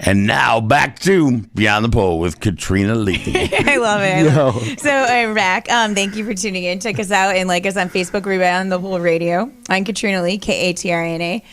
And now back to Beyond the Pole with Katrina Lee. I love it. So I'm back. Thank you for tuning in. Check us out and like us on Facebook, Beyond the Pole Radio. I'm Katrina Lee, Katrina Lee.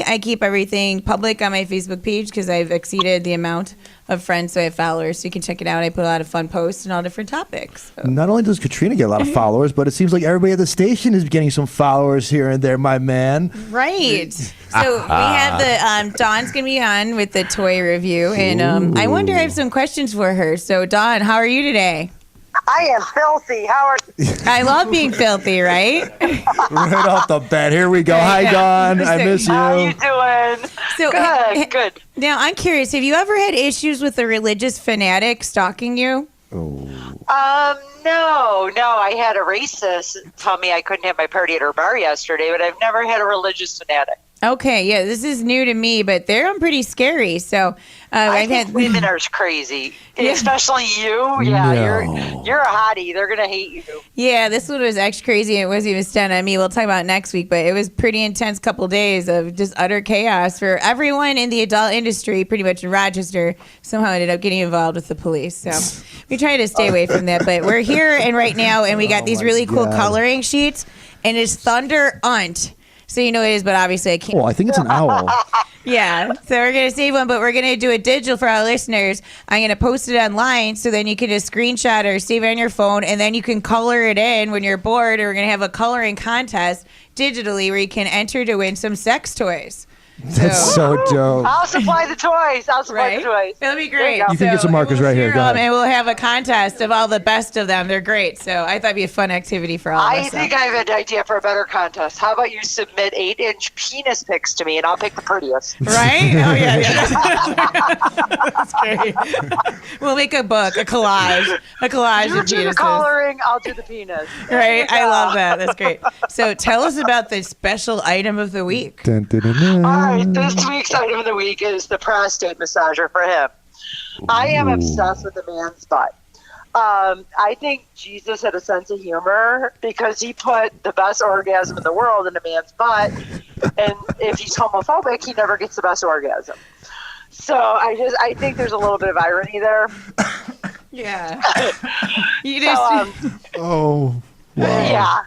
I keep everything public on my Facebook page because I've exceeded the amount of friends, so I have followers. So you can check it out. I put a lot of fun posts and all different topics. So. Not only does Katrina get a lot of followers, but it seems like everybody at the station is getting some followers here and there, my man. Right. So we have the Dawn's going to be on with the toy review, and I wonder, I have some questions for her. So Dawn, how are you today? I am filthy. How are you? I love being filthy, right? Right off the bat. Here we go. Hi, Dawn. I miss you. How are you doing? So, good. Now, I'm curious, have you ever had issues with a religious fanatic stalking you? No. I had a racist tell me I couldn't have my party at her bar yesterday, but I've never had a religious fanatic. Okay, yeah, this is new to me, but they're pretty scary. So I think women are crazy, especially you. Yeah, No. you're a hottie. They're gonna hate you. Yeah, this one was actually crazy. It wasn't even stand on me. We'll talk about it next week, but it was pretty intense couple days of just utter chaos for everyone in the adult industry. Pretty much in Rochester, somehow ended up getting involved with the police. So we try to stay away from that, but we're here and right now, and we got these really cool coloring sheets, and it's Thunder Unt. So you know what it is, but obviously I can't. Oh, I think it's an owl. Yeah, so we're going to save one, but we're going to do a digital for our listeners. I'm going to post it online, so then you can just screenshot or save it on your phone, and then you can color it in when you're bored, or we're going to have a coloring contest digitally where you can enter to win some sex toys. That's so dope. I'll supply the toys. That'll be great. You can get some markers right here. Go ahead. And we'll have a contest of all the best of them. They're great. So I thought it'd be a fun activity for all of us. I think I have an idea for a better contest. How about you submit 8-inch penis pics to me, and I'll pick the prettiest. Right? Oh, yeah. That's great. We'll make a book, a collage You of do penises. the coloring, I'll do the penis. Right? I love that. That's great. So tell us about the special item of the week. Dun, dun, dun, dun. All right, this week's item of the week is the prostate massager for him. I am obsessed with the man's butt. I think Jesus had a sense of humor because he put the best orgasm in the world in a man's butt, and if he's homophobic, he never gets the best orgasm. So I think there's a little bit of irony there. Yeah. You just, Oh, wow. Yeah.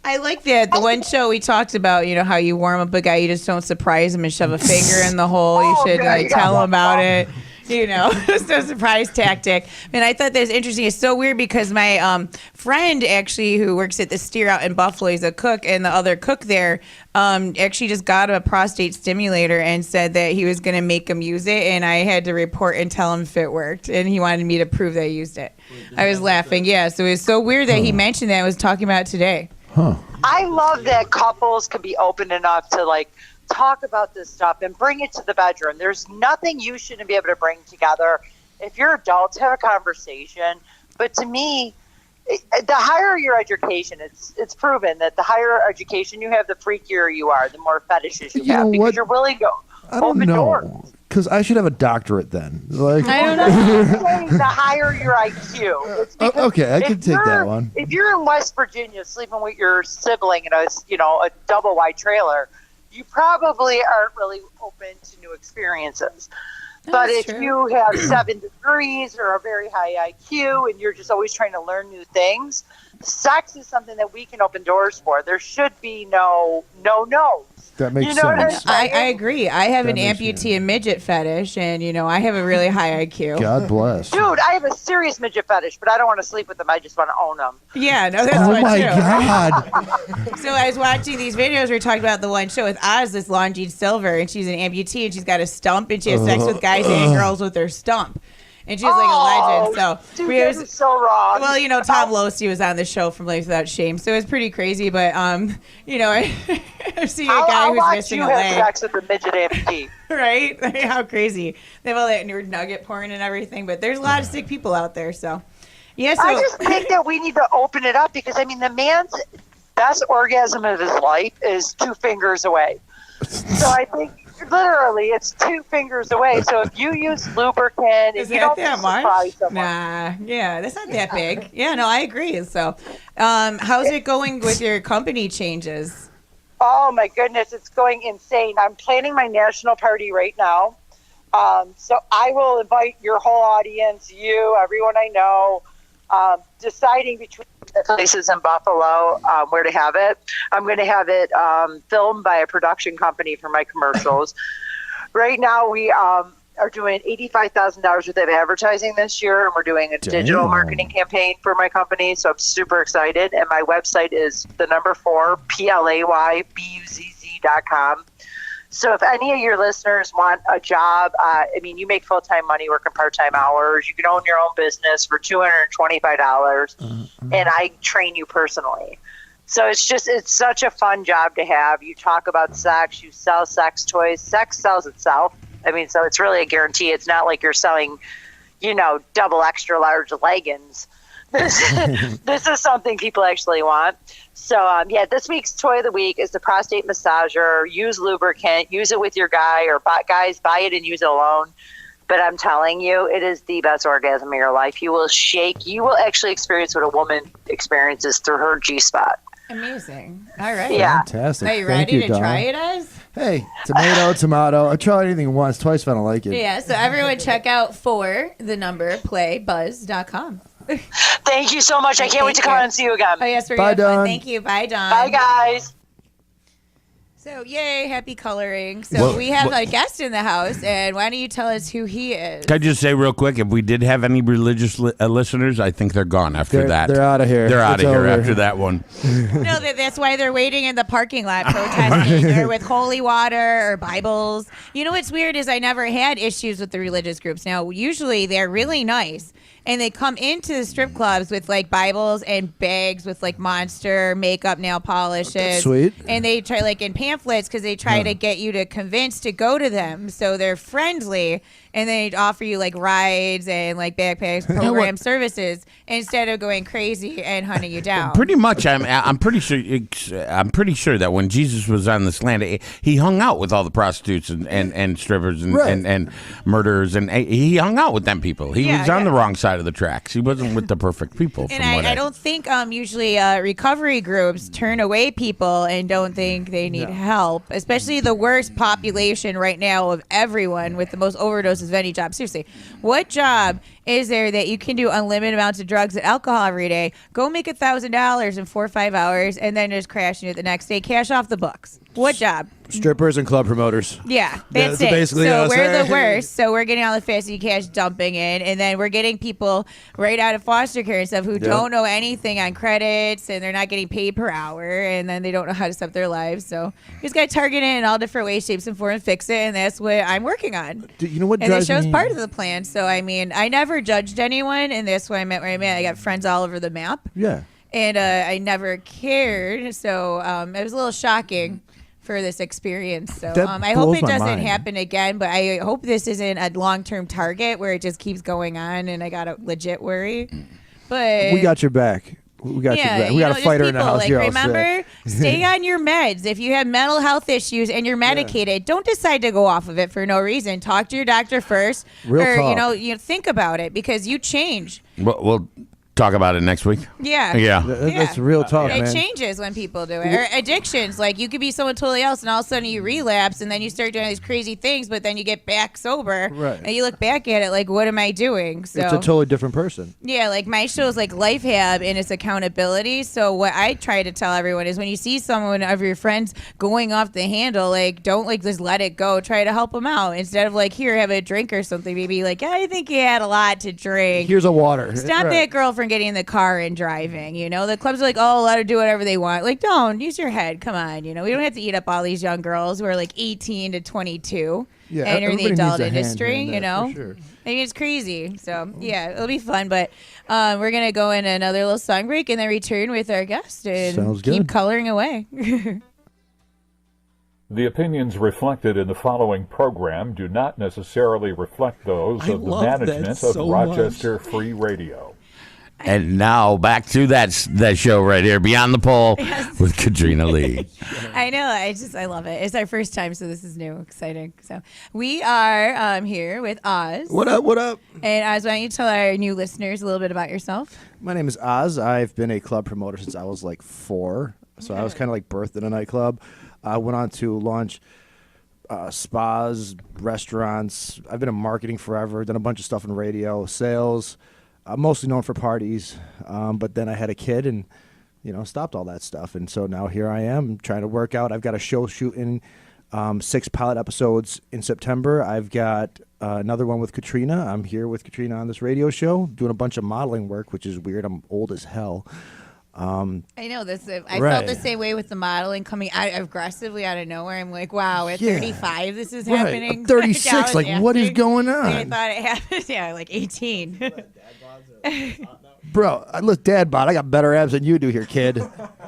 I like that. The one show we talked about, how you warm up a guy, you just don't surprise him and shove a finger in the hole. You should tell him about it. Just a surprise tactic. And I thought that was interesting. It's so weird because my friend actually who works at the Steer out in Buffalo, he's a cook, and the other cook there actually just got a prostate stimulator and said that he was going to make him use it, and I had to report and tell him if it worked, and he wanted me to prove that I used it. I was laughing. Yeah, so it was so weird that he mentioned that and was talking about it today. Huh. I love that couples can be open enough to talk about this stuff and bring it to the bedroom. There's nothing you shouldn't be able to bring together. If you're adults, have a conversation. But to me, the higher your education, it's proven that the higher education you have, the freakier you are, the more fetishes you have, because you're willing to open doors. Because I should have a doctorate then. I don't know. The higher your IQ. It's because okay, I can take that one. If you're in West Virginia sleeping with your sibling in a double wide trailer, you probably aren't really open to new experiences. But if you have 7 degrees or a very high IQ and you're just always trying to learn new things, sex is something that we can open doors for. There should be no no's. That makes You know what I'm sense. saying? I agree. I have That an makes amputee and midget fetish, and I have a really high IQ. God bless. Dude, I have a serious midget fetish, but I don't want to sleep with them. I just want to own them. Yeah, no, that's Oh fun my too. God. So I was watching these videos. We were talking about the one show with Oz, this Longine Silver, and she's an amputee, and she's got a stump, and she has sex with guys and girls with her stump. And she's like a legend. So Dude, that is so wrong. Well, Tom Losey was on the show from Life Without Shame, so it was pretty crazy. But I've seen a guy who's missing a leg. I'll watch you have sex with a midget amputee. Right? How crazy. They have all that nerd nugget porn and everything, but there's a lot of sick people out there. So, yeah. So I just think that we need to open it up because, the man's best orgasm of his life is 2 fingers away. So I think literally it's 2 fingers away. So if you use lubricant, is you that don't that surprise much? someone. Nah, yeah, that's not that big. Yeah, no, I agree. So, how's it going with your company changes? Oh my goodness, it's going insane. I'm planning my national party right now. So I will invite your whole audience, you, everyone I know, deciding between the places in Buffalo where to have it. I'm going to have it filmed by a production company for my commercials. Right now, we are doing $85,000 worth of advertising this year, and we're doing a digital marketing campaign for my company. So I'm super excited. And my website is the number 4 PLAYBUZZ.com. So if any of your listeners want a job, you make full-time money working part-time hours. You can own your own business for $225, and I train you personally. So it's such a fun job to have. You talk about sex, you sell sex toys. Sex sells itself. So it's really a guarantee. It's not like you're selling, double extra large leggings. This is something people actually want. So, this week's toy of the week is the prostate massager. Use lubricant. Use it with your guy, or guys, buy it and use it alone. But I'm telling you, it is the best orgasm of your life. You will shake. You will actually experience what a woman experiences through her G-spot. Amazing. All right. Yeah. Fantastic. Are you Thank ready to Dawn. try it, Az? Hey, tomato. I tried anything once, twice if I don't like it. Yeah, so everyone check out playbuzz.com. Thank you so much. I can't wait to come on and see you again. Oh, yes, we're Bye, going to have fun. Dawn. Thank you. Bye, Dawn. Bye, guys. So, yay, happy coloring. So, we have a guest in the house, and why don't you tell us who he is? Can I just say real quick, if we did have any religious listeners, I think they're gone after that. They're out of here. They're out It's of here over. after that one. No, that's why they're waiting in the parking lot protesting or with holy water or Bibles. You know what's weird is I never had issues with the religious groups. Now, usually they're really nice. And they come into the strip clubs with like Bibles and bags with like Monster makeup, nail polishes. Sweet. And they try like in pamphlets because they try to get you to convince to go to them. So they're friendly and they offer you like rides and like backpacks, program services instead of going crazy and hunting you down. Pretty much, I'm pretty sure that when Jesus was on this land, he hung out with all the prostitutes and strippers and murderers, and he hung out with them people. He was on the wrong side of the tracks. He wasn't with the perfect people. And I don't think usually recovery groups turn away people and don't think they need help, especially the worst population right now of everyone with the most overdoses of any job. Seriously, what job is there that you can do unlimited amounts of drugs and alcohol every day, go make $1,000 in 4 or 5 hours, and then just crash into it the next day, cash off the books? What job? Strippers and club promoters. Yeah, that's it. basically So us. we're the worst. So we're getting all the fancy cash dumping in, and then we're getting people right out of foster care and stuff who don't know anything on credits, and they're not getting paid per hour, and then they don't know how to set up their lives. So you just got to target it in all different ways, shapes, and forms, fix it, and that's what I'm working on. You know what And the drives show's me? part of the plan. So I mean, I never judged anyone, and that's why I'm at where I'm at. I got friends all over the map. Yeah. And I never cared, so it was a little shocking for this experience. So That I hope blows it my doesn't mind. happen again, but I hope this isn't a long-term target where it just keeps going on and I got to legit worry. But We got your back. We got your back. We you got know, a just fighter in the people, house like, here. remember, stay on your meds. If you have mental health issues and you're medicated, don't decide to go off of it for no reason. Talk to your doctor first, Real or talk. you think about it because you change. We'll talk about it next week. Yeah. Yeah. That's real talk, It man. changes when people do it. Or addictions. Like, you could be someone totally else, and all of a sudden you relapse, and then you start doing these crazy things, but then you get back sober. Right. And you look back at it like, what am I doing? So, It's a totally different person. yeah, like my show is like Life Hab, and it's accountability. So what I try to tell everyone is when you see someone of your friends going off the handle, like, don't like just let it go. Try to help them out instead of like, here, have a drink or something. Maybe like, yeah, I think you had a lot to drink. Here's a water. Stop Right. that girl from getting in the car and driving. You know, the clubs are like, oh, let her do whatever they want. Like, don't use your head. Come on. You know, we don't have to eat up all these young girls who are like 18 to 22 Yeah, and are in the everybody adult needs a hand industry. in You that, know, for sure. I mean, it's crazy. So yeah, it'll be fun. But we're gonna go in another little song break and then return with our guest and Sounds keep good. coloring away. The opinions reflected in the following program do not necessarily reflect those of the management of Rochester Free Radio. And now back to that show right here, Beyond the Pole with Katrina Lee. I know. I love it. It's our first time, so this is new, exciting. So we are here with Oz. What up? What up? And Oz, why don't you tell our new listeners a little bit about yourself? My name is Oz. I've been a club promoter since I was like 4. So I was kind of like birthed in a nightclub. I went on to launch spas, restaurants. I've been in marketing forever. Done a bunch of stuff in radio, sales. I'm mostly known for parties. But then I had a kid and, stopped all that stuff. And so now here I am trying to work out. I've got a show shooting 6 pilot episodes in September. I've got another one with Katrina. I'm here with Katrina on this radio show doing a bunch of modeling work, which is weird. I'm old as hell. I know this. I felt the same way with the modeling coming out aggressively out of nowhere. I'm like, wow, at 35, this is happening. I'm 36. What is going on? I thought it happened. Like 18. Bro, I look dad bod. I got better abs than you do here, kid.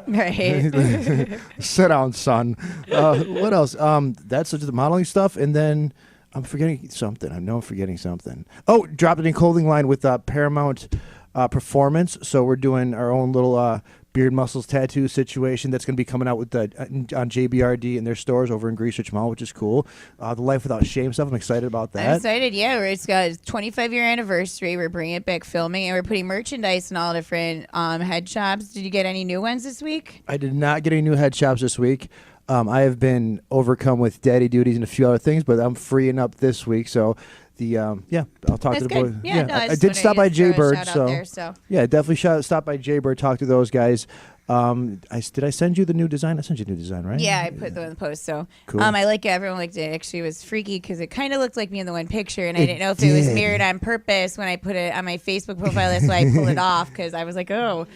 Right. Sit down, son. What else? That's just the modeling stuff, and then I'm forgetting something. I know I'm forgetting something. Oh, dropped it in clothing line with Paramount Performance. So we're doing our own little beard muscles tattoo situation that's going to be coming out with on JBRD in their stores over in Greenwich Mall, which is cool. The Life Without Shame stuff. I'm excited about that. I'm excited, yeah. It's got a 25-year anniversary. We're bringing it back filming, and we're putting merchandise in all different head shops. Did you get any new ones this week? I did not get any new head shops this week. I have been overcome with daddy duties and a few other things, but I'm freeing up this week, so I'll talk to the boys. Yeah, no, I did stop by Jaybird, so yeah, definitely stop by Jaybird, talk to those guys. Did I send you the new design? I sent you the new design, right? Yeah, I put them in the post. So cool. I like it. Everyone liked it. Actually, it was freaky because it kind of looked like me in the one picture, and I didn't know if it was mirrored on purpose when I put it on my Facebook profile. That's why I pulled it off because I was like, oh.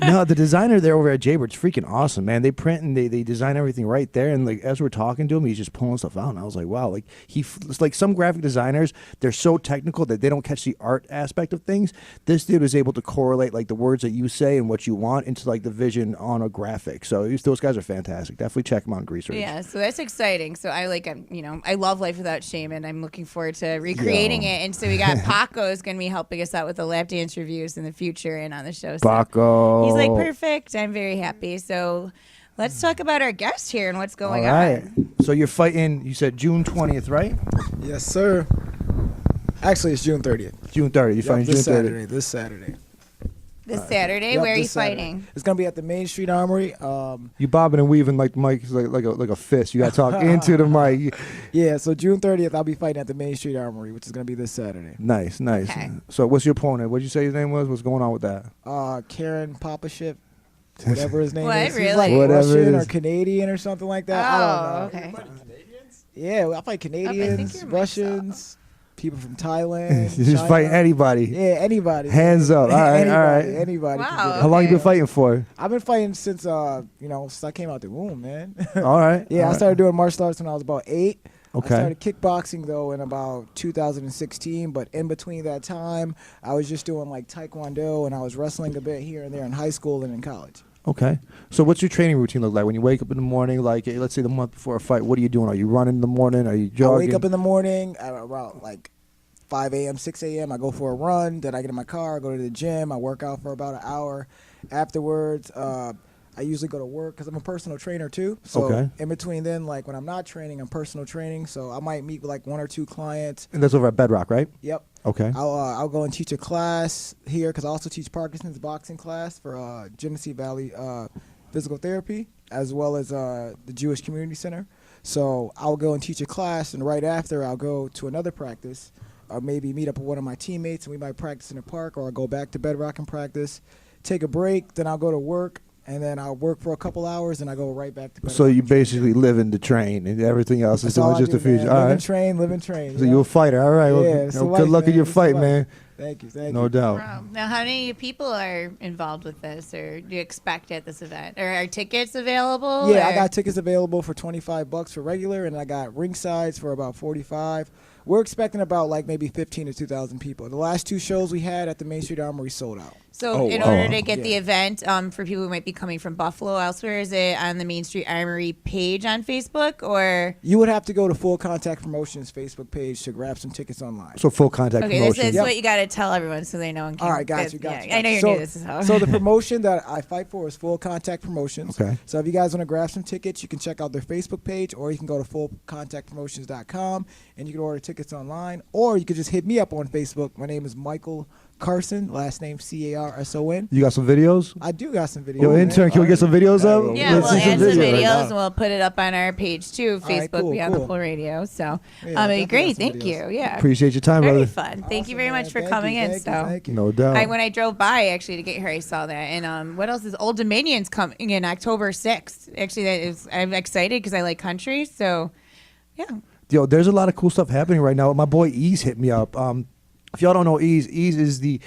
No, the designer there over at Jaybird's freaking awesome, man. They print and they design everything right there. And like as we're talking to him, he's just pulling stuff out, and I was like, wow. Like it's like some graphic designers, they're so technical that they don't catch the art aspect of things. This dude was able to correlate like the words that you say and what you want into like the vision on a graphic. So those guys are fantastic. Definitely check them out on Grease Ridge. Yeah, so that's exciting. So I like, I love Life Without Shame, and I'm looking forward to recreating it. And so we got Paco is going to be helping us out with the lap dance reviews in the future and on the show. So Paco. he's like perfect. I'm very happy. So let's talk about our guest here and what's going on. So you're fighting, you said June 20th, right? Yes, sir. Actually, it's June 30th. June 30th. You're fighting June 30th. This Saturday. This Saturday? Where are you fighting? It's going to be at the Main Street Armory. You bobbing and weaving like Mike, like a fist. You got to talk into the mic. Yeah, so June 30th, I'll be fighting at the Main Street Armory, which is going to be this Saturday. Nice. Okay. So what's your opponent? What did you say his name was? What's going on with that? Karen Papaship, whatever his name is. Really? He's like Whatever Russian or Canadian or something like that. I don't know. Okay. Yeah, I fight Canadians, Russians. People from Thailand. You're just fighting anybody. Yeah, anybody. Hands up. All right. Anybody. Wow. How long you been fighting for? I've been fighting since since I came out the womb, man. All right. Yeah, I started doing martial arts when I was about 8. Okay. I started kickboxing though in about 2016, but in between that time, I was just doing like taekwondo and I was wrestling a bit here and there in high school and in college. Okay. So what's your training routine look like? When you wake up in the morning, like let's say the month before a fight, what are you doing? Are you running in the morning? Are you jogging? I wake up in the morning at around like 5 a.m., 6 a.m. I go for a run. Then I get in my car. I go to the gym. I work out for about an hour. Afterwards, I usually go to work because I'm a personal trainer too. So in between then, like when I'm not training, I'm personal training. So I might meet with like 1 or 2 clients. And that's over at Bedrock, right? Yep. Okay. I'll go and teach a class here because I also teach Parkinson's boxing class for Genesee Valley Physical Therapy as well as the Jewish Community Center. So I'll go and teach a class, and right after I'll go to another practice or maybe meet up with one of my teammates and we might practice in the park, or I'll go back to Bedrock and practice, take a break, then I'll go to work. And then I'll work for a couple hours, and I go right back to bed. So you basically live in the train, and everything else is just a future. Live and train. So you're a fighter. All right. Yeah, well, good luck in your fight, man. Thank you. No doubt. Wow. Now, how many people are involved with this, or do you expect at this event? Or are tickets available? Yeah, I got tickets available for $25 for regular, and I got ringsides for about $45. We're expecting about like maybe 15 to 2,000 people. The last 2 shows we had at the Main Street Armory sold out. So in order to get the event, for people who might be coming from Buffalo, elsewhere, is it on the Main Street Armory page on Facebook, or? You would have to go to Full Contact Promotions Facebook page to grab some tickets online. So Full Contact Promotions. Okay, this is what you got to tell everyone so they know. All right, got you. I know you're new to this. So the promotion that I fight for is Full Contact Promotions. Okay. So if you guys want to grab some tickets, you can check out their Facebook page, or you can go to fullcontactpromotions.com and you can order tickets online, or you could just hit me up on Facebook. My name is Michael Carson, last name Carson. You got some videos? I do got some videos. Yo, intern, can we get some videos up? Yeah, Let's we'll see add some videos videos right and we'll put it up on our page too, Facebook Beyond the Pole Radio. So it'd be great. Thank you. Yeah. Appreciate your time, Very brother. fun. Thank you very much for coming in. No doubt. When I drove by actually to get here, I saw that. And what else is Old Dominion's coming in October 6th? Actually, I'm excited because I like country. So, yeah. Yo, there's a lot of cool stuff happening right now. My boy Ease hit me up. If y'all don't know Ease is the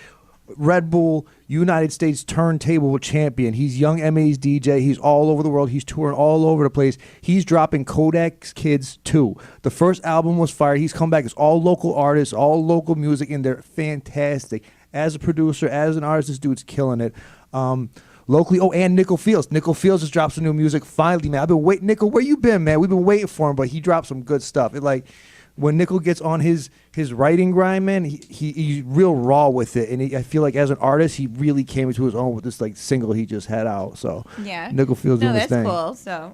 Red Bull United States turntable champion. He's Young M.A.'s DJ. He's all over the world. He's touring all over the place. He's dropping Kodak's Kids 2. The first album was fire. He's come back. It's all local artists, all local music, and they're fantastic. As a producer, as an artist, this dude's killing it. Locally, and Nickel Fields. Nickel Fields just dropped some new music. Finally, man. I've been waiting. Nickel, where you been, man? We've been waiting for him, but he dropped some good stuff. When Nickel gets on his writing grind, man, he's real raw with it, and I feel like as an artist, he really came into his own with this single he just had out. So yeah, Nickel Fields doing his thing. That's cool. So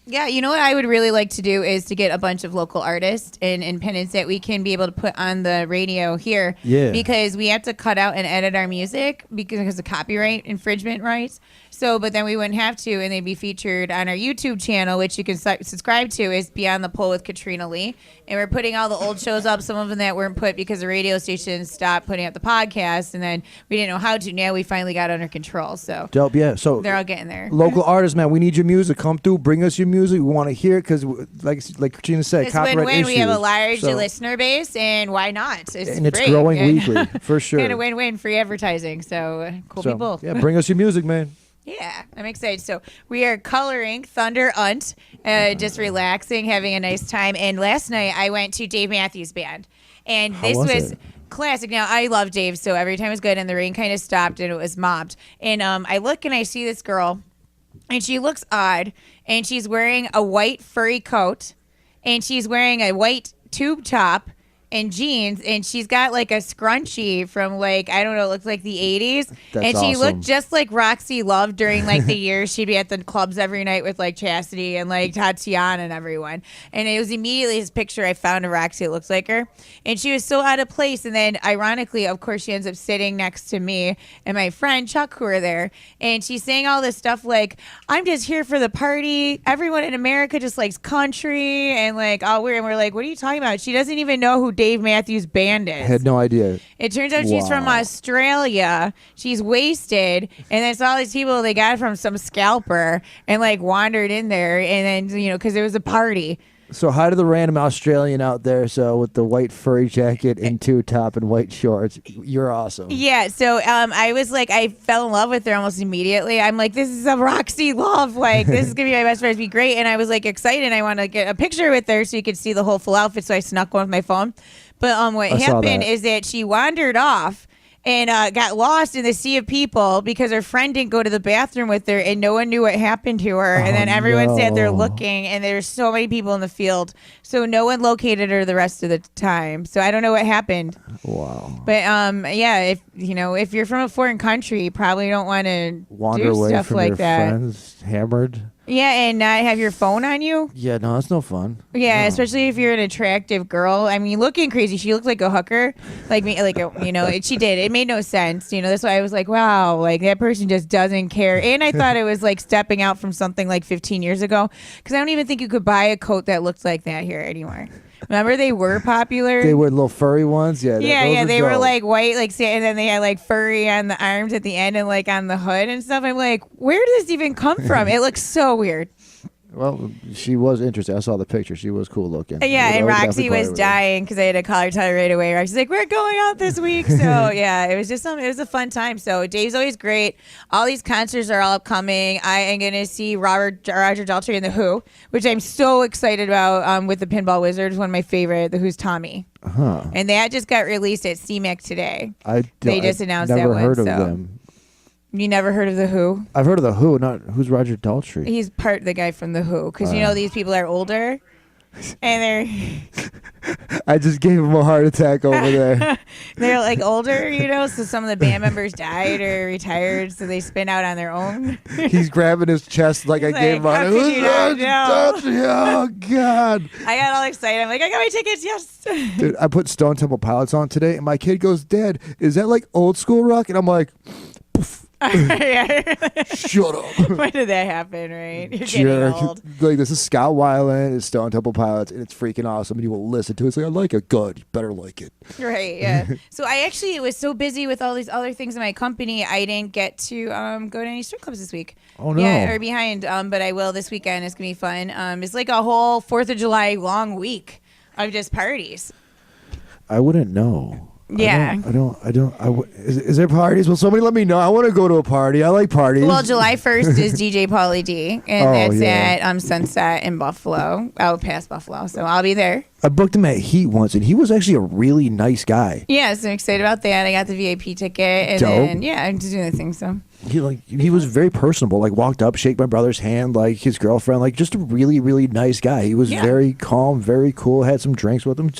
yeah, you know what I would really like to do is to get a bunch of local artists and independents that we can be able to put on the radio here. Yeah. Because we have to cut out and edit our music because of copyright infringement rights. So, but then we wouldn't have to, and they'd be featured on our YouTube channel, which you can subscribe to, is Beyond the Pole with Katrina Lee. And we're putting all the old shows up, some of them that weren't put because the radio stations stopped putting up the podcast, and then we didn't know how to. Now we finally got under control. So dope, yeah. So they're all getting there. Local artists, man, we need your music. Come through, bring us your music. We want to hear it because, like Katrina said, it's copyright win-win. issues. We have a large listener base, and why not? It's great. Growing weekly, for sure. And a win-win, free advertising. So cool people. Yeah, bring us your music, man. Yeah, I'm excited. So we are coloring Thunder Unt, just relaxing, having a nice time. And last night I went to Dave Matthews Band, and this was classic. Now I love Dave, so every time it was good. And the rain kind of stopped, and it was mobbed. And I look and I see this girl, and she looks odd, and she's wearing a white furry coat, and she's wearing a white tube top and jeans, and she's got a scrunchie from I don't know, it looks like the 80s. That's and she awesome. looked just like Roxy Love during the years she'd be at the clubs every night with Chastity and Tatiana and everyone. And it was immediately his picture I found of Roxy. It looks like her, and she was so out of place. And then ironically, of course, she ends up sitting next to me and my friend Chuck, who were there, and she's saying all this stuff I'm just here for the party, everyone in America just likes country, and all weird. And we're like, what are you talking about? She doesn't even know who Dave Matthews Band is. Had no idea. It turns out she's from Australia. She's wasted, and then all these people they got from some scalper and wandered in there, and then because it was a party. So how did the random Australian out there, with the white furry jacket and tube top and white shorts, you're awesome. Yeah, so I was I fell in love with her almost immediately. I'm this is a Roxy Love. This is going to be my best friend. It'd be great. And I was excited. I want to get a picture with her so you could see the whole full outfit. So I snuck one with my phone. But what happened is that she wandered off and got lost in the sea of people because her friend didn't go to the bathroom with her, and no one knew what happened to her. And then everyone sat there looking, and there's so many people in the field, so no one located her the rest of the time. So I don't know what happened. Wow. But yeah, if you're from a foreign country, you probably don't want to wander do away stuff from like your that. friends, hammered. Yeah, and not have your phone on you. Yeah, no, that's no fun. Yeah, No. especially if you're an attractive girl. I mean, looking crazy. She looked like a hooker, like me. She did. It made no sense. That's why I was like, wow, that person just doesn't care. And I thought it was stepping out from something 15 years ago, because I don't even think you could buy a coat that looked like that here anymore. Remember, they were popular. They were little furry ones. Yeah. They were white, and then they had furry on the arms at the end and on the hood and stuff. I'm like, where did this even come from? It looks so weird. Well, she was interesting. I saw the picture. She was cool looking. Yeah, and Roxy was dying because I had to call her, tell her right away. Roxy's like, we're going out this week. So, yeah, it was a fun time. So, Dave's always great. All these concerts are all upcoming. I am going to see Roger Daltrey and The Who, which I'm so excited about with the Pinball Wizards, one of my favorite, The Who's Tommy. Huh. And that just got released at CMAC today. They just announced never that one. heard of them. You never heard of The Who? I've heard of The Who. Who's Roger Daltrey? He's the guy from The Who. Because, these people are older. And they're... I just gave him a heart attack over there. They're like older, so some of the band members died or retired, so they spin out on their own. He's grabbing his chest like I gave him on it. Oh, God. I got all excited. I'm like, I got my tickets, yes. Dude, I put Stone Temple Pilots on today, and my kid goes, Dad, is that like old school rock? And I'm like, poof. Shut up. When did that happen, right? You're getting old. Like, this is Scott Weiland, it's Stone Temple Pilots, and it's freaking awesome, and you will listen to it. It's like, I like it. Good. You better like it. Right, yeah. So I actually was so busy with all these other things in my company, I didn't get to go to any strip clubs this week. Oh, no. Yeah, or behind, but I will this weekend. It's going to be fun. It's like a whole 4th of July long week of just parties. I wouldn't know. Yeah. Is there parties? Well, somebody let me know. I want to go to a party. I like parties. Well, July 1st is DJ Pauly D, and that's at Sunset in Buffalo, out past Buffalo. So I'll be there. I booked him at Heat once, and he was actually a really nice guy. Yeah, so I'm excited about that. I got the VIP ticket, and Dope. then I'm just doing the thing. So he was very personable. Like, walked up, shake my brother's hand, like his girlfriend, like just a really, really nice guy. He was very calm, very cool. Had some drinks with him.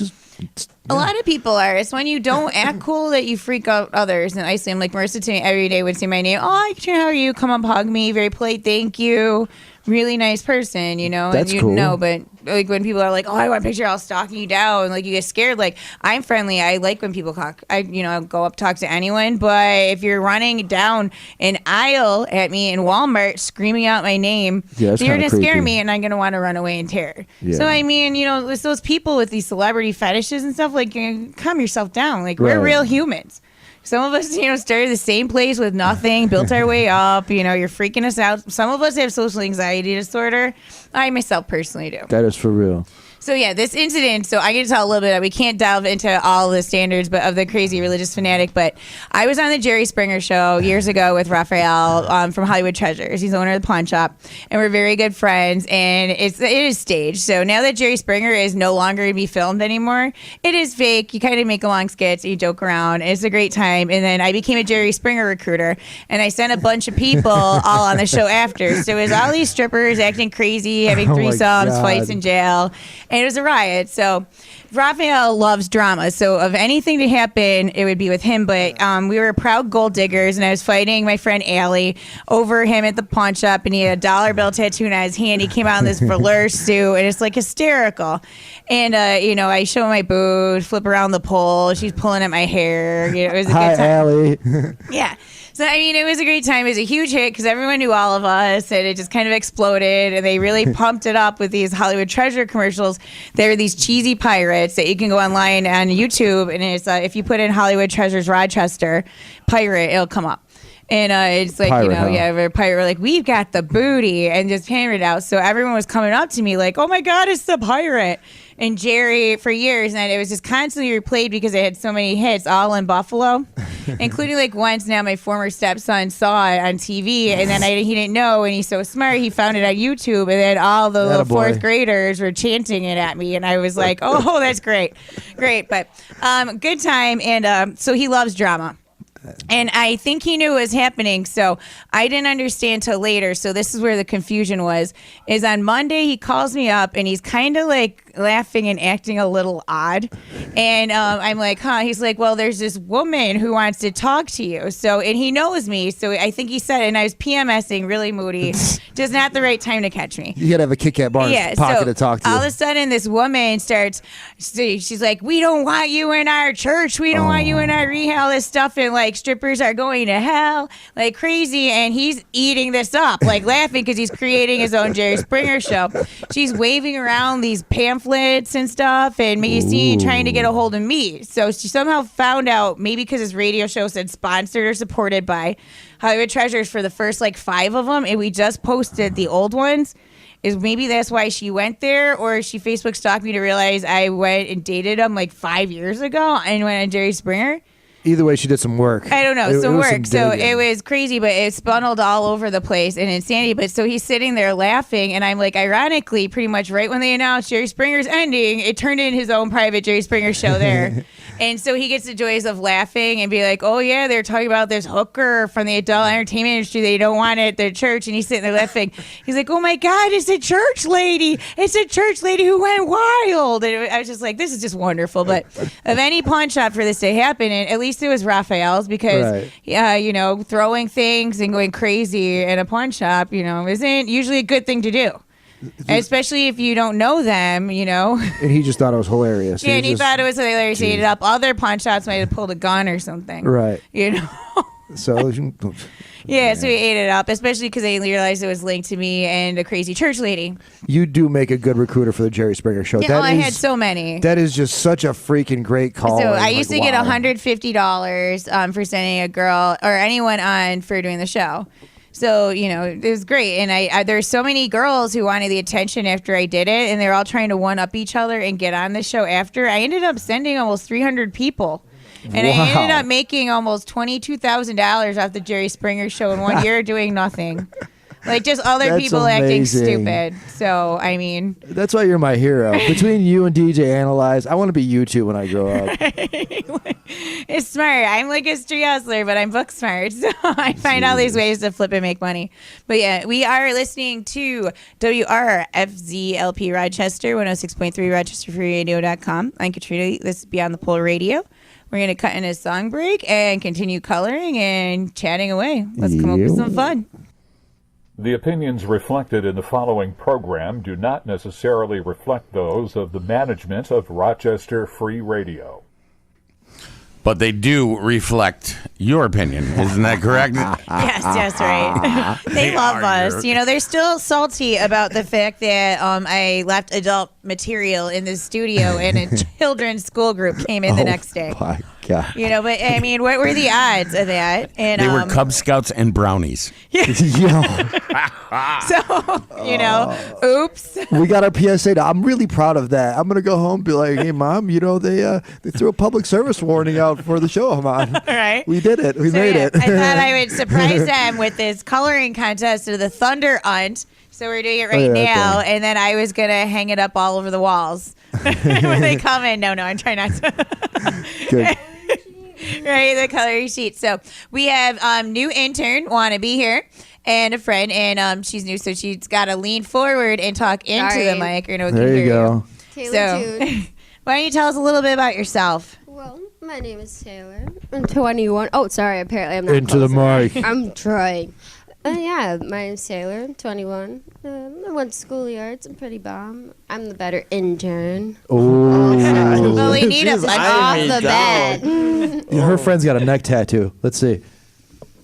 A lot of people are. It's when you don't act cool that you freak out others. And I see him, like Marissa to me every day would say my name. Oh, Katrina, how are you? Come up, hug me. Very polite. Thank you. Really nice person, That's and cool. But like when people are like, oh, I want a picture, I'll stalk you down. Like you get scared. Like I'm friendly. I like when people talk. I'll go up, talk to anyone. But if you're running down an aisle at me in Walmart screaming out my name, you're going to scare me and I'm going to want to run away in terror. Yeah. So, it's those people with these celebrity fetishes and stuff, like, calm yourself down. Like, we're real humans. Some of us, started the same place with nothing, built our way up. You're freaking us out. Some of us have social anxiety disorder. I myself personally do. That is for real. So, this incident, so I get to tell a little bit. We can't delve into all the standards of the crazy religious fanatic, but I was on the Jerry Springer show years ago with Raphael from Hollywood Treasures. He's the owner of the pawn shop, and we're very good friends, and it is staged. So now that Jerry Springer is no longer going to be filmed anymore, it is fake. You kind of make long skits, you joke around. It's a great time, and then I became a Jerry Springer recruiter, and I sent a bunch of people all on the show after. So it was all these strippers acting crazy, having threesomes, fights in jail. And it was a riot. So Raphael loves drama. So of anything to happen, it would be with him. But we were proud gold diggers, and I was fighting my friend Allie over him at the pawn shop, and he had a dollar bill tattooed on his hand. He came out in this velour suit, and it's like hysterical. And, I show my boob, flip around the pole. She's pulling at my hair. It was a good time. Hi, Allie. Yeah. So, it was a great time. It was a huge hit because everyone knew all of us, and it just kind of exploded, and they really pumped it up with these Hollywood Treasure commercials. There were these cheesy pirates that you can go online on YouTube, and it's if you put in Hollywood Treasures Rochester pirate, it'll come up. And it's like, pirate, we're pirate. We're like, we've got the booty, and just hammered it out. So everyone was coming up to me like, oh my God, it's the pirate. And Jerry, for years, and it was just constantly replayed because it had so many hits, all in Buffalo, including like once now my former stepson saw it on TV, and then he didn't know, and he's so smart, he found it on YouTube, and then all the little fourth graders were chanting it at me, and I was like, oh, that's great. But good time, and so he loves drama. And I think he knew what was happening, so I didn't understand till later. So this is where the confusion was, is on Monday he calls me up, and he's kind of like laughing and acting a little odd. And I'm like, huh? He's like, well, there's this woman who wants to talk to you. So, and he knows me, so I think he said it, and I was PMSing, really moody, just not the right time to catch me. You gotta have a Kit Kat bar in his pocket to talk to you. All of a sudden, this woman starts, she's like, we don't want you in our church. We don't want you in our rehab, all this stuff, and like strippers are going to hell, like crazy. And he's eating this up, like laughing because he's creating his own Jerry Springer show. She's waving around these pamphlets and stuff, and trying to get a hold of me. So she somehow found out, maybe because his radio show said sponsored or supported by Hollywood Treasures for the first like 5 of them, and we just posted the old ones. Is maybe that's why she went there, or she Facebook stalked me to realize I went and dated him like 5 years ago and went on Jerry Springer. Either way, she did some work. I don't know, some work. So it was crazy, but it spun all over the place and insanity. But so he's sitting there laughing, and I'm like, ironically, pretty much right when they announced Jerry Springer's ending, it turned in his own private Jerry Springer show there. And so he gets the joys of laughing and be like, oh, yeah, they're talking about this hooker from the adult entertainment industry. They don't want it at their church. And he's sitting there laughing. He's like, oh, my God, it's a church lady. It's a church lady who went wild. And I was just like, this is just wonderful. But of any pawn shop for this to happen, and at least it was Raphael's because, throwing things and going crazy in a pawn shop, isn't usually a good thing to do. Especially if you don't know them, And he just thought it was hilarious. Yeah, and he thought it was hilarious. He ate it up. Other pawn shops might have pulled a gun or something. Right. So he ate it up, especially because they realized it was linked to me and a crazy church lady. You do make a good recruiter for the Jerry Springer Show. Yeah, I had so many. That is just such a freaking great call. So I used to get $150 for sending a girl or anyone on for doing the show. So, it was great. And I there's so many girls who wanted the attention after I did it, and they're all trying to one-up each other and get on the show after. I ended up sending almost 300 people. And I ended up making almost $22,000 off the Jerry Springer Show in 1 year doing nothing. Like just other people acting stupid. So, I mean. That's why you're my hero. Between you and DJ Analyze, I want to be you two when I grow up. It's smart. I'm like a street hustler, but I'm book smart. So I find all these ways to flip and make money. But yeah, we are listening to WRFZLP Rochester, 106.3 RochesterFreeRadio.com. I'm Katrina. This is Beyond the Pole Radio. We're going to cut in a song break and continue coloring and chatting away. Let's come up with some fun. The opinions reflected in the following program do not necessarily reflect those of the management of Rochester Free Radio. But they do reflect your opinion. Isn't that correct? Yes, that's right. They love us. They're still salty about the fact that I left adult material in the studio and a children's school group came in the next day. My God. But I mean, what were the odds of that? And they were Cub Scouts and brownies. Oops. We got our PSA now. I'm really proud of that. I'm gonna go home and be like, hey, Mom, they threw a public service warning out for the show I'm on. All right. We did it. We made it. I thought I would surprise them with this coloring contest of the Thunder Unt. So we're doing it right now, and then I was gonna hang it up all over the walls when they come in. No, I'm trying not to. Good. Right, the coloring sheet. So we have new intern wanna be here. And a friend, and she's new, so she's got to lean forward and talk into the mic. There you go. Taylor, why don't you tell us a little bit about yourself? Well, my name is Taylor. I'm 21. Oh, sorry. Apparently, I'm not into the mic. I'm trying. My name's Taylor. 21. I went to Schoolyards. I'm pretty bomb. I'm the better intern. Oh. Well, we need a off the bat. Her friend's got a neck tattoo. Let's see.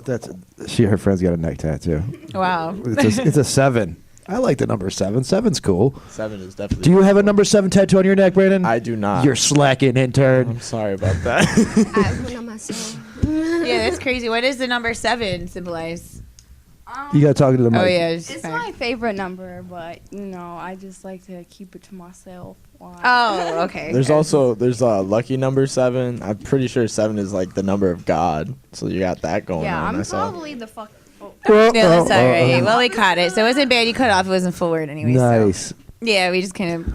Her friend's got a neck tattoo. Wow. It's a 7. I like the number 7. 7's cool. 7 is definitely. Do you have a number 7 tattoo on your neck, Brandon? I do not. You're slacking, intern. I'm sorry about that. I have one on myself. Yeah, that's crazy. What does the number 7 symbolize? You gotta talk to the mic. Oh yeah, it's my favorite number, but I just like to keep it to myself. Oh, okay. There's a lucky number 7. I'm pretty sure 7 is like the number of God, so you got that going on. Yeah, I'm myself. probably the fuck. Oh. Yeah, that's all right. Well, we caught it, so it wasn't bad. You cut off; it wasn't full word anyway. Nice. So. Yeah, we just kind of,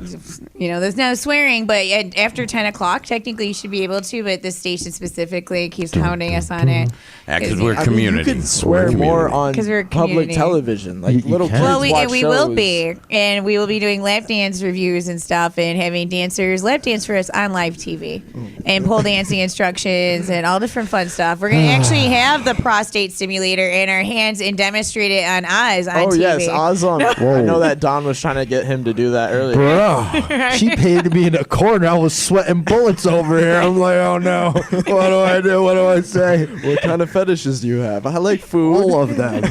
there's no swearing, but after 10 o'clock, technically you should be able to, but this station specifically keeps hounding us on it. Yeah, because we're community. You can swear more on public television. Like little kids Well, watch we shows. will be, and we will be doing lap dance reviews and stuff, and having dancers lap dance for us on live TV, and pole dancing instructions, and all different fun stuff. We're going to actually have the prostate stimulator in our hands and demonstrate it on Oz on TV. Oh, yes, Oz on. I know that Don was trying to get him to do that earlier. Bro, she paid me in a corner. I was sweating bullets over here. I'm like, oh no. What do I do? What do I say? What kind of fetishes do you have? I like food. All of them.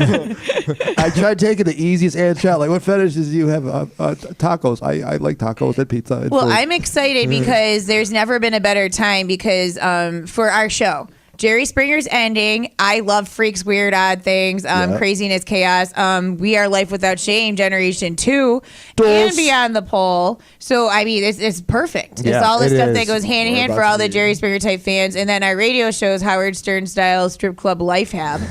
I tried taking the easiest answer out. Like, what fetishes do you have? Tacos. I like tacos and pizza. And well, food. I'm excited because there's never been a better time because for our show. Jerry Springer's ending. I love Freaks, Weird, Odd Things, Craziness, Chaos. We Are Life Without Shame, Generation 2, and Beyond the Pole. So, I mean, it's perfect. It's all the stuff that goes hand in hand for all the Jerry Springer type fans. And then our radio shows, Howard Stern style strip club life hab.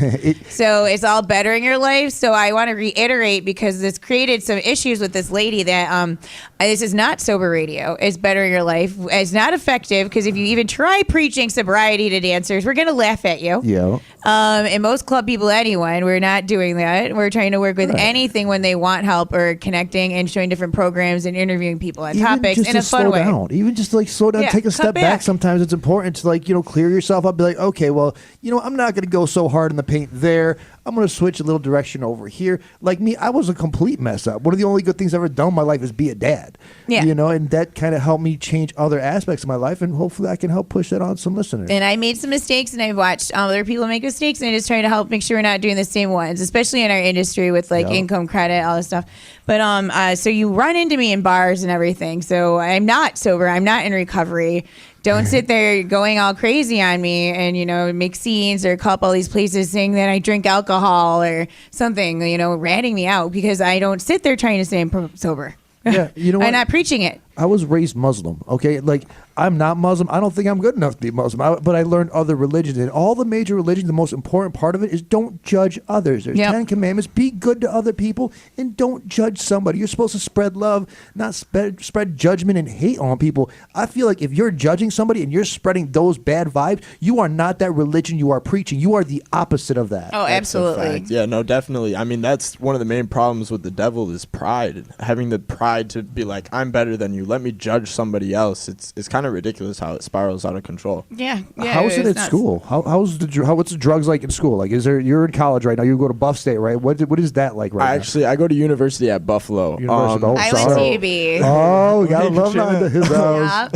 So it's all bettering your life. So I want to reiterate, because this created some issues with this lady, that this is not sober radio. It's bettering your life. It's not effective, because if you even try preaching sobriety to dancers, we're going to laugh at you. Yeah. And most club people, anyone, we're not doing that. We're trying to work with anything when they want help, or connecting and showing different programs and interviewing people on topics in a fun way. Even just to, like, slow down, take a step back. Sometimes it's important to, like, clear yourself up. Be like, okay, well, I'm not going to go so hard in the paint there. I'm going to switch a little direction over here. Like me, I was a complete mess up. One of the only good things I've ever done in my life is be a dad. Yeah. And that kind of helped me change other aspects of my life, and hopefully I can help push that on some listeners. And I made some mistakes, and I've watched other people make mistakes, and I just trying to help make sure we're not doing the same ones, especially in our industry with income credit, all this stuff. But so you run into me in bars and everything. So I'm not sober. I'm not in recovery. Don't sit there going all crazy on me and, make scenes or call up all these places saying that I drink alcohol or something, ratting me out, because I don't sit there trying to say I'm sober. Yeah, I'm not preaching it. I was raised Muslim, okay? Like, I'm not Muslim. I don't think I'm good enough to be Muslim. But I learned other religions. And all the major religions, the most important part of it is don't judge others. There's 10 commandments. Be good to other people and don't judge somebody. You're supposed to spread love, not spread judgment and hate on people. I feel like if you're judging somebody and you're spreading those bad vibes, you are not that religion you are preaching. You are the opposite of that. Oh, absolutely. Yeah, no, definitely. I mean, that's one of the main problems with the devil is pride. Having the pride to be like, I'm better than you. Let me judge somebody else. It's kind of ridiculous how it spirals out of control. Yeah. How is it at school? What's the drugs like in school? Like, you're in college right now? You go to Buff State, right? What is that like right now? I go to university at Buffalo. I went to UB. Oh, we got alumni to his house.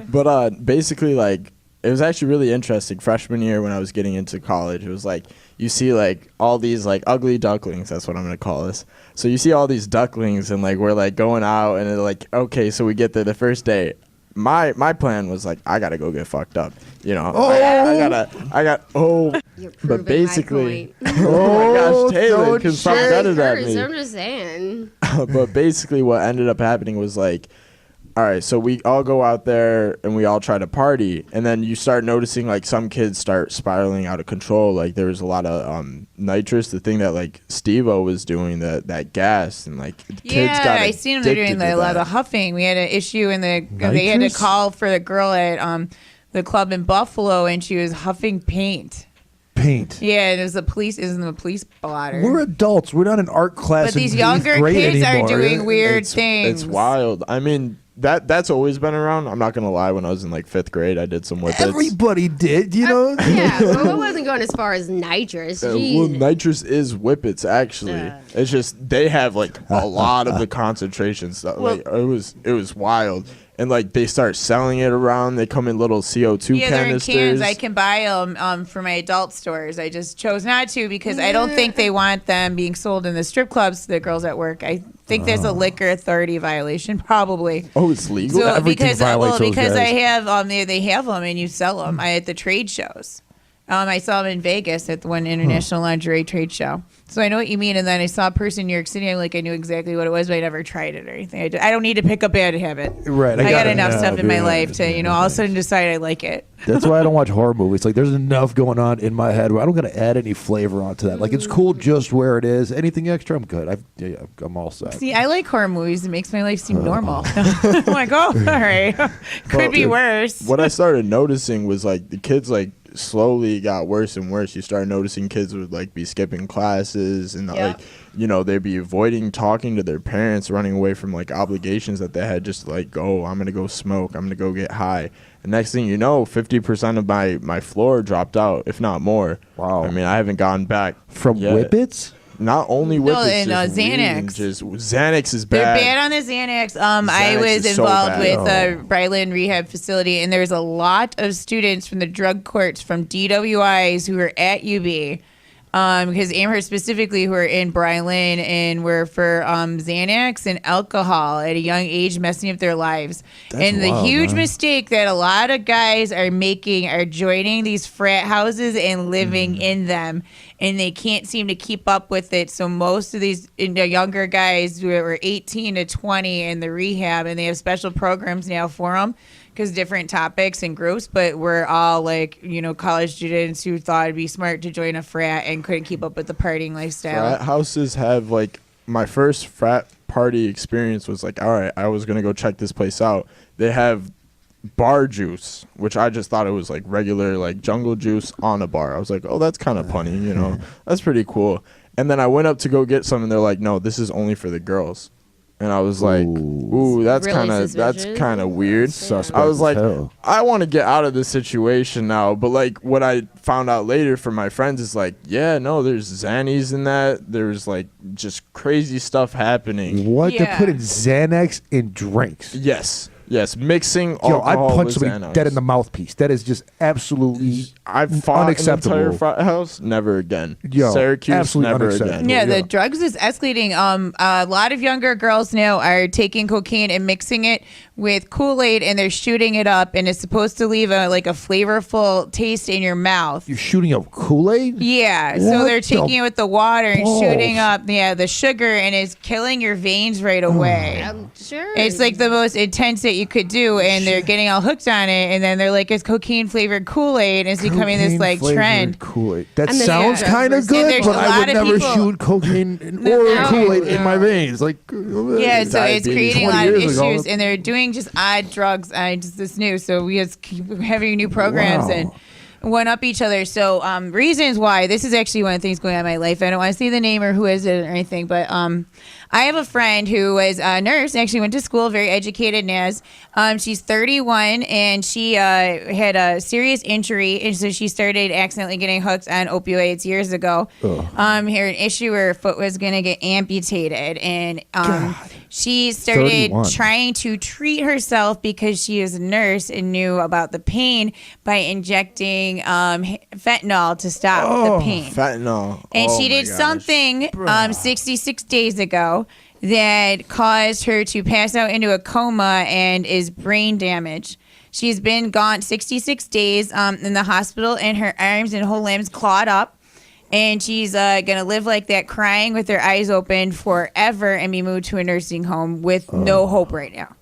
But basically, like, it was actually really interesting. Freshman year when I was getting into college, it was like you see like all these like ugly ducklings. That's what I'm gonna call this. So you see all these ducklings, and like we're like going out, and they're like, okay, so we get there the first day. My plan was like, I gotta go get fucked up, I got but basically, oh my gosh, Taylor can stop better than me. I'm just saying. But basically, what ended up happening was like, all right, so we all go out there and we all try to party, and then you start noticing like some kids start spiraling out of control. Like there was a lot of nitrous, the thing that like Steve-O was doing, that gas, and like the kids got I seen them doing a lot of huffing. We had an issue in they had to call for the girl at the club in Buffalo, and she was huffing paint. Yeah, and it was the police. Isn't the police blotter? We're adults. We're not in art class. But these younger kids are doing weird things. It's wild. I mean, that's always been around. I'm not gonna lie. When I was in like 5th grade, I did some whippets. Everybody did, Yeah, but it wasn't going as far as nitrous. Well, nitrous is whippets actually. It's just they have like a lot of the concentration stuff. Like it was wild. And like they start selling it around. They come in little CO2 canisters. They're in cans. I can buy them for my adult stores. I just chose not to because I don't think they want them being sold in the strip clubs to the girls at work. I think there's a liquor authority violation, probably. Oh, it's legal. So because I have they have them and you sell them at the trade shows. I saw them in Vegas at the one international lingerie trade show. So I know what you mean. And then I saw a person in New York City. I knew exactly what it was, but I never tried it or anything. I don't need to pick a bad habit. Right. I got enough stuff in my life to, all of a sudden decide I like it. That's why I don't watch horror movies. Like, there's enough going on in my head where I don't got to add any flavor onto that. Like, it's cool just where it is. Anything extra, I'm good. I'm all set. See, I like horror movies. It makes my life seem normal. I'm like, all right. Could be worse. What I started noticing was, like, the kids, like, slowly got worse and worse. You start noticing kids would like be skipping classes and like they'd be avoiding talking to their parents, running away from like obligations that they had, just like, oh, I'm gonna go smoke, I'm gonna go get high. And next thing you know, 50% of my floor dropped out, if not more. Wow. I mean, I haven't gone back from whippets. Not only whippets, Xanax. Xanax is bad. They're bad on the Xanax. I was involved with a Bryland rehab facility, and there's a lot of students from the drug courts from DWIs who are at UB because Amherst specifically, who are in Bryan Lynn and were for Xanax and alcohol at a young age, messing up their lives. And the huge mistake that a lot of guys are making are joining these frat houses and living in them, and they can't seem to keep up with it. So most of these younger guys who were 18 to 20 in the rehab, and they have special programs now for them, because different topics and groups, but we're all like, college students who thought it'd be smart to join a frat and couldn't keep up with the partying lifestyle. Frat houses have, like, my first frat party experience was like, all right, I was going to go check this place out. They have bar juice, which I just thought it was like regular, like jungle juice on a bar. I was like, oh, that's kind of punny, that's pretty cool. And then I went up to go get some, and they're like, no, this is only for the girls. And I was like, ooh, that's Really kind of weird. Suspect I was as like, hell. I want to get out of this situation now. But like what I found out later from my friends is like, yeah, no, there's Xannies in that. There's like just crazy stuff happening. What? Yeah. They're putting Xanax in drinks. Yes, mixing Yo, I'd alcohol punch with somebody Xanax. dead in the mouthpiece. That is just absolutely I've fought unacceptable. an entire frat house. Never again. Yo, Syracuse, absolutely never unacceptable. again. Yeah, the drugs is escalating. A lot of younger girls now are taking cocaine and mixing it with Kool-Aid, and they're shooting it up, and it's supposed to leave a flavorful taste in your mouth. You're shooting up Kool-Aid? Yeah, so What they're taking the it with the water and balls? shooting up the sugar, and it's killing your veins right away. I'm sure. It's like the most intense that you could do, and they're getting all hooked on it, and then they're like, it's cocaine flavored Kool-Aid, and it's becoming this like Cocaine-flavored trend. Kool-Aid. That And then sounds yeah, kind of and good, there's but a I lot would of never people- shoot cocaine or No. Kool-Aid in my veins. Like, Yeah, so it's Diabetes. creating a 20 lot of years ago. issues, and they're doing just odd drugs. Just this new, so we just keep having new programs Wow. and one up each other. So reasons why this is actually one of the things going on in my life. I don't want to say the name or who is it or anything, but I have a friend who was a nurse, actually went to school, very educated Naz. She's 31, and she had a serious injury, and so she started accidentally getting hooked on opioids years ago. Had an issue where her foot was going to get amputated, and she started 31. trying to treat herself because she is a nurse and knew about the pain by injecting fentanyl to stop the pain. Fentanyl. And Oh she my did gosh. something 66 days ago that caused her to pass out into a coma and is brain damaged. She's been gone 66 days in the hospital, and her arms and whole limbs clawed up. And she's going to live like that, crying with her eyes open forever, and be moved to a nursing home with no hope right now.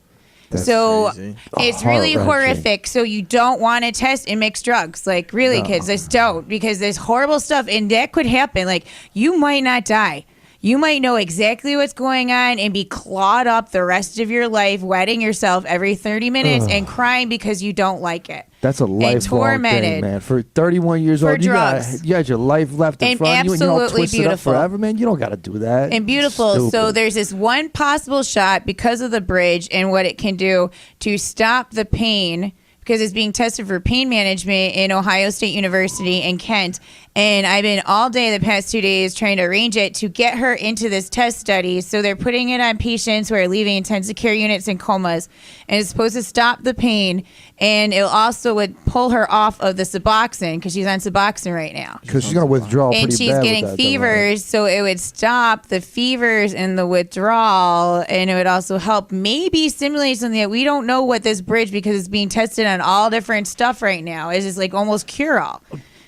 That's So crazy. it's really Heart-wrenching. horrific. So you don't want to test and mix drugs. Like, really, kids, just don't, because there's horrible stuff, and that could happen. Like, you might not die. You might know exactly what's going on and be clawed up the rest of your life, wetting yourself every 30 minutes and crying because you don't like it. That's a lifelong tormented. thing, man. For 31 years For old, drugs. you got your life left in And front of you, and you're all absolutely twisted beautiful. up forever, man. You don't got to do that. And beautiful. So Stupid. there's this one possible shot because of the bridge and what it can do to stop the pain, because it's being tested for pain management in Ohio State University in Kent. And I've been all day the past 2 days trying to arrange it to get her into this test study. So they're putting it on patients who are leaving intensive care units and comas. And it's supposed to stop the pain. And it also would pull her off of the Suboxone, because she's on Suboxone right now. Because she's going to withdraw And pretty she's bad with getting that, though, fevers, right? so it would stop the fevers and the withdrawal, and it would also help maybe stimulate something that we don't know what this bridge, because it's being tested on all different stuff right now. It's just like almost cure-all.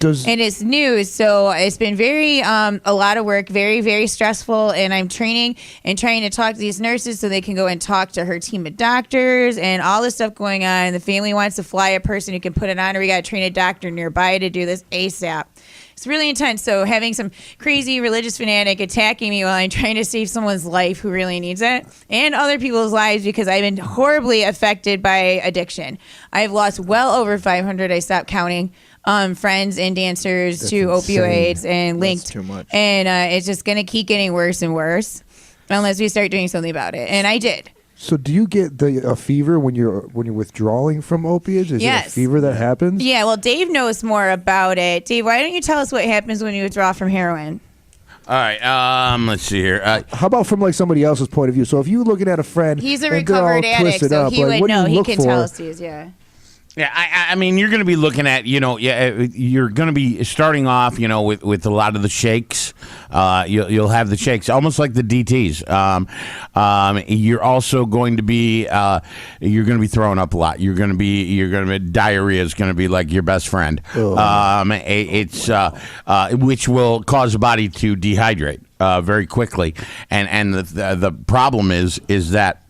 And it's new, so it's been very a lot of work, very, very stressful, and I'm training and trying to talk to these nurses so they can go and talk to her team of doctors and all this stuff going on. The family wants to fly a person who can put it on, or we got to train a doctor nearby to do this ASAP. It's really intense. So having some crazy religious fanatic attacking me while I'm trying to save someone's life who really needs it, and other people's lives, because I've been horribly affected by addiction. I've lost well over 500, I stopped counting, friends and dancers That's to insane. opioids and linked. That's too much. And it's just going to keep getting worse and worse unless we start doing something about it. And I did. So do you get a fever when you're withdrawing from opiates? Is it a Yes. fever that happens? Yeah, well, Dave knows more about it. Dave, why don't you tell us what happens when you withdraw from heroin? All right, let's see here. How about from like somebody else's point of view? So if you're looking at a friend, He's a and they're all recovered addict, twisted so up, he like, would what do know. you He look can for? tell us these, yeah. Yeah, I mean, you're going to be looking at, you're going to be starting off, with a lot of the shakes. You'll have the shakes, almost like the DTs. You're also going to be, throwing up a lot. Diarrhea is going to be like your best friend. Which will cause the body to dehydrate very quickly, and the problem is that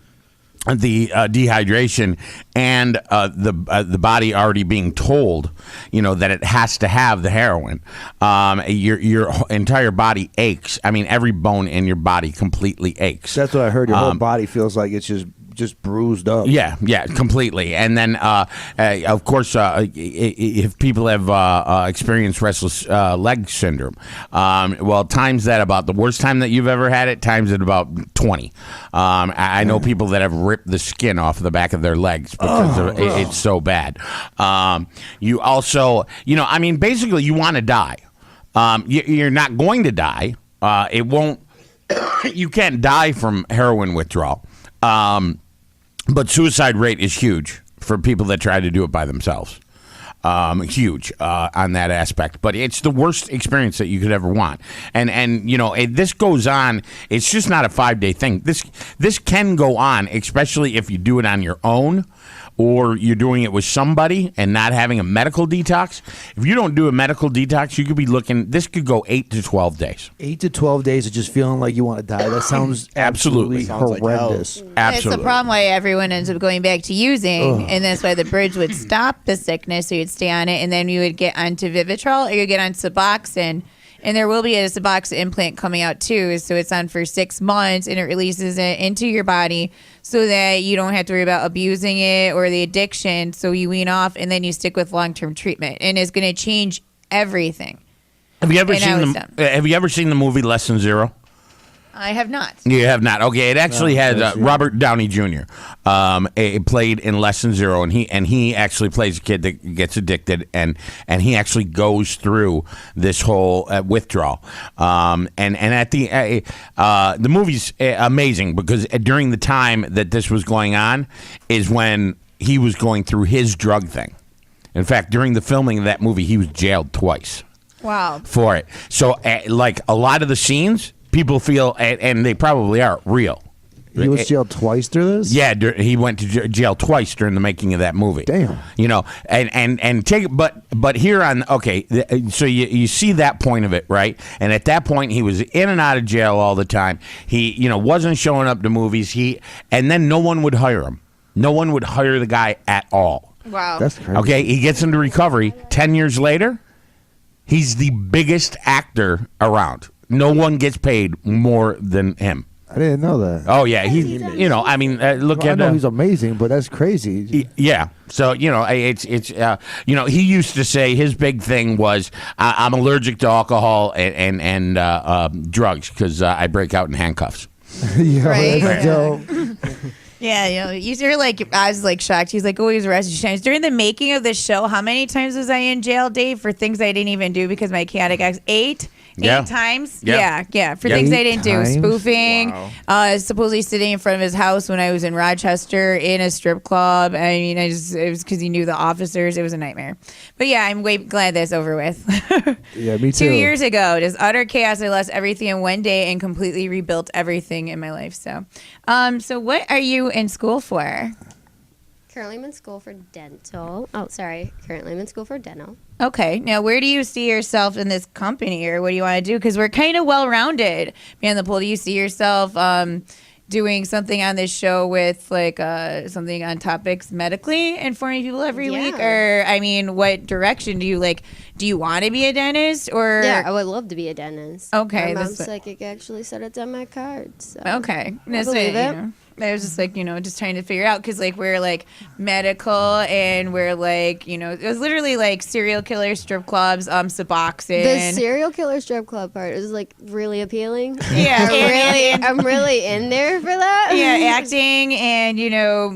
the dehydration and the body already being told, that it has to have the heroin. Your entire body aches. I mean, every bone in your body completely aches. That's what I heard. Your whole body feels like it's just bruised up. Yeah, completely. And then, of course, if people have experienced restless leg syndrome, times that about the worst time that you've ever had it, times it about 20. I know people that have ripped the skin off the back of their legs because it's so bad. You also, basically you want to die. You're not going to die. It won't. You can't die from heroin withdrawal. But suicide rate is huge for people that try to do it by themselves. Huge on that aspect. But it's the worst experience that you could ever want. And this goes on. It's just not a 5-day thing. This can go on, especially if you do it on your own or you're doing it with somebody and not having a medical detox. If you don't do a medical detox, you could be looking, this could go 8 to 12 days. 8 to 12 days of just feeling like you want to die. That sounds absolutely horrendous. Absolutely. It's the problem why everyone ends up going back to using, and that's why the bridge would stop the sickness, so you'd stay on it, and then you would get onto Vivitrol, or you get on Suboxone. And there will be a Suboxone implant coming out too, so it's on for 6 months, and it releases it into your body so that you don't have to worry about abusing it or the addiction. So you wean off, and then you stick with long-term treatment, and it's going to change everything. Have you ever seen the movie Less Than Zero? I have not. You have not. Okay, it actually had Robert Downey Jr. Played in Less Than Zero, and he actually plays a kid that gets addicted, and he actually goes through this whole withdrawal. And at the movie's amazing because during the time that this was going on is when he was going through his drug thing. In fact, during the filming of that movie, he was jailed twice. Wow. For it. So, like a lot of the scenes, people feel, and they probably are, real. He was jailed twice through this? Yeah, he went to jail twice during the making of that movie. Damn. And take, but here on, okay, so you see that point of it, right? And at that point, he was in and out of jail all the time. He, wasn't showing up to movies. And then no one would hire him. No one would hire the guy at all. Wow. That's crazy. Okay, he gets into recovery. 10 years later, he's the biggest actor around. No one gets paid more than him. I didn't know that. Oh yeah, look at. I know he's amazing, but that's crazy. Yeah. So it's he used to say his big thing was I'm allergic to alcohol and drugs because I break out in handcuffs. Right. That's dope. Yeah, you're like, I was like shocked. He's like, oh, he was arrested times. During the making of this show, how many times was I in jail, Dave, for things I didn't even do because my chaotic acts? 8 times? Yeah. For things I didn't do. Spoofing, supposedly sitting in front of his house when I was in Rochester in a strip club. I mean, it was because he knew the officers. It was a nightmare. But yeah, I'm way glad that's over with. Yeah, me too. 2 years ago, just utter chaos. I lost everything in one day and completely rebuilt everything in my life. So what are you in school for? Currently I'm in school for dental. Currently I'm in school for dental. Okay. Now, where do you see yourself in this company, or what do you want to do? Because we're kind of well-rounded. Man, the pool. Do you see yourself doing something on this show with like something on topics medically, informing people every week? Or, I mean, what direction do you like? Do you want to be a dentist, or? Yeah, I would love to be a dentist. Okay. My mom's psychic actually said it's on my card. So okay. I believe it. I was just like, just trying to figure out because like we're like medical and we're like, it was literally like serial killer strip clubs, Suboxone. The serial killer strip club part is like really appealing. Yeah, I'm really in there for that. Yeah, acting and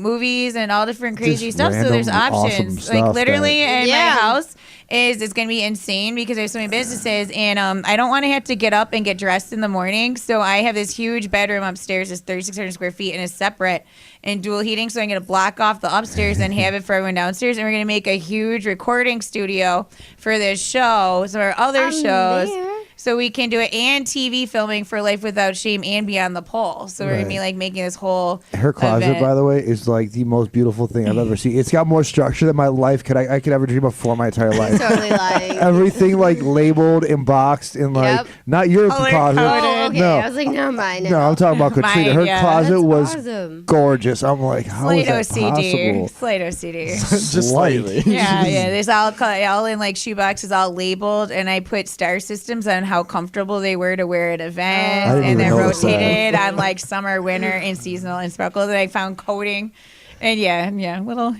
movies and all different crazy stuff. So there's options. Awesome like literally in my house is it's going to be insane because there's so many businesses, and I don't want to have to get up and get dressed in the morning. So I have this huge bedroom upstairs, it's 3,600 square feet, and it's separate and dual heating. So I'm going to block off the upstairs and have it for everyone downstairs, and we're going to make a huge recording studio for this show, so our other shows. There. So we can do it, and TV filming for Life Without Shame and Beyond the Pole. So we're going to be like making this whole Her closet, event. by the way, is like the most beautiful thing I've ever seen. It's got more structure than my life I could ever dream of for my entire life. Totally like. Everything like labeled and boxed and like Yep. not your Color closet. Oh, okay. No. I was like, no, mine. No, I'm talking about Katrina. Mine, Her yeah. closet That's was awesome. gorgeous. I'm like, how is Slate that OCD. possible? Slate OCD. Just slightly. Yeah, yeah. There's all in like shoe boxes, all labeled, and I put star systems on how comfortable they were to wear at events, didn't and then even notice rotated on like summer, winter, and seasonal and sparkles. And I found coding, and yeah, little.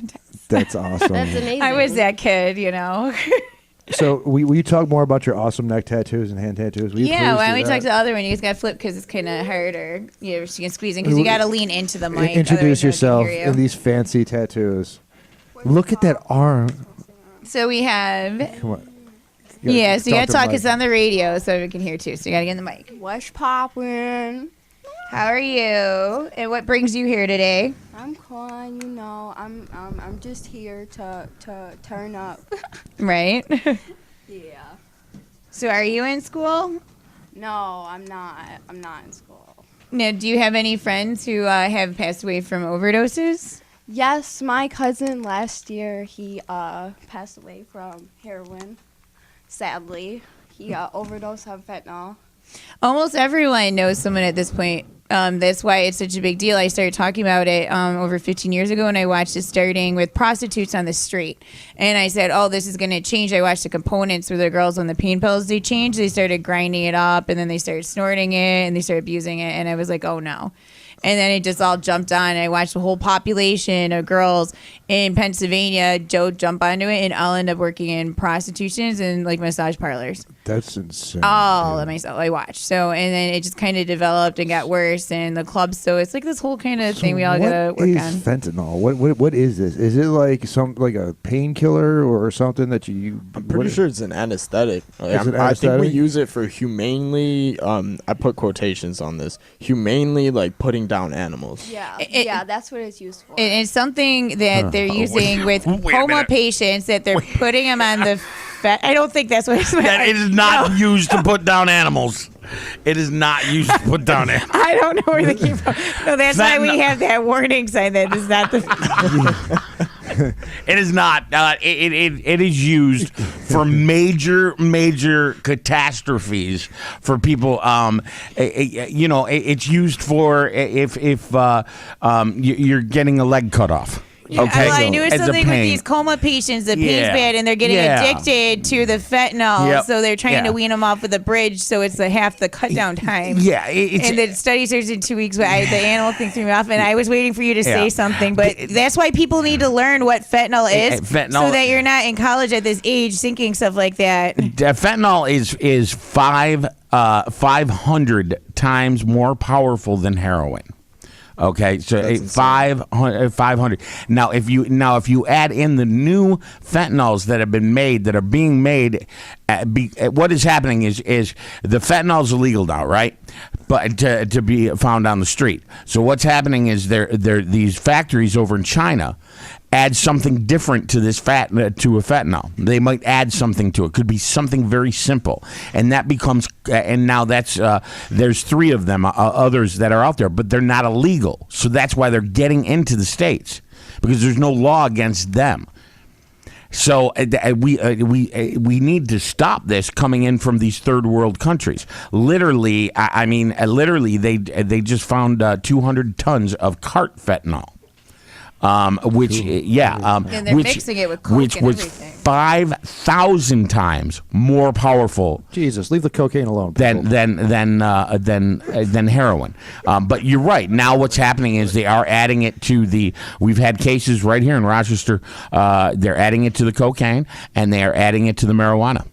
That's awesome. That's amazing. I was that kid, you know. So will you talk more about your awesome neck tattoos and hand tattoos? Will you Yeah, please why do don't we that? talk to the other one? You just got to flip because it's kind of harder. You can squeeze in because you got to lean into the mic. Introduce otherwise no one can yourself hear you. in these fancy tattoos. Look at that arm. So we have. Come on. Yeah, so you gotta talk. to the It's on the radio, so everyone can hear too. So you gotta get in the mic. What's poppin'? How are you? And what brings you here today? I'm calling, I'm just here to turn up. Right. Yeah. So are you in school? No, I'm not. I'm not in school. Now, do you have any friends who have passed away from overdoses? Yes, my cousin last year, he passed away from heroin. Sadly, he overdosed on fentanyl. Almost everyone knows someone at this point. That's why it's such a big deal. I started talking about it over 15 years ago, and I watched it starting with prostitutes on the street. And I said, oh, this is going to change. I watched the components where the girls on the pain pills, they changed. They started grinding it up, and then they started snorting it, and they started abusing it. And I was like, oh, no. And then it just all jumped on. I watched the whole population of girls in Pennsylvania jump onto it, and I'll end up working in prostitutions and like massage parlors. That's insane. All of myself I watched. So, and then it just kind of developed and got worse, and the clubs. So it's like this whole kind of thing we all gotta work on. on. Fentanyl? What is this? Is it like a painkiller or something that you? I'm pretty sure it's an anesthetic. Is it I think we anesthetic? use it for humanely. I put quotations on this. Humanely, like putting down animals. Yeah, It- that's what it's used for. And it's something that they're using with coma patients that they're putting them on the. I don't think that's what it's. That it is not used to put down animals. It is not used to put down animals. I don't know where they came from. No, that's why we have that warning sign that is not the. It is not. It is used for major catastrophes for people. It's used for if you're getting a leg cut off. Okay. Well, I knew it was As a something with pain. these coma patients. The pain's Yeah. bad, and they're getting Yeah. addicted to the fentanyl. Yep. So they're trying Yeah. to wean them off with a bridge, so it's half the cut down time. Yeah, it's, And the study starts in 2 weeks, but the animal thing threw me off, and I was waiting for you to say Yeah. something. But that's why people need to learn what fentanyl is, Fentanyl- so that you're not in college at this age thinking stuff like that. fentanyl is 500 times more powerful than heroin. Okay, so 500. Now, if you add in the new fentanyls that have been made, that are being made, what is happening is the fentanyl is illegal now, right? But to be found on the street. So what's happening is there these factories over in China add something different to this to a fentanyl. They might add something to it. Could be something very simple, and that becomes. And now that's there's 3 of them, others that are out there, but they're not illegal. So that's why they're getting into the States, because there's no law against them. So we need to stop this coming in from these third world countries. Literally, they just found 200 tons of cart fentanyl. And they're mixing it with coke which and was everything. 5,000 times more powerful. Jesus, leave the cocaine alone. Than heroin. But you're right. Now what's happening is they are adding it to the. We've had cases right here in Rochester. They're adding it to the cocaine, and they are adding it to the marijuana.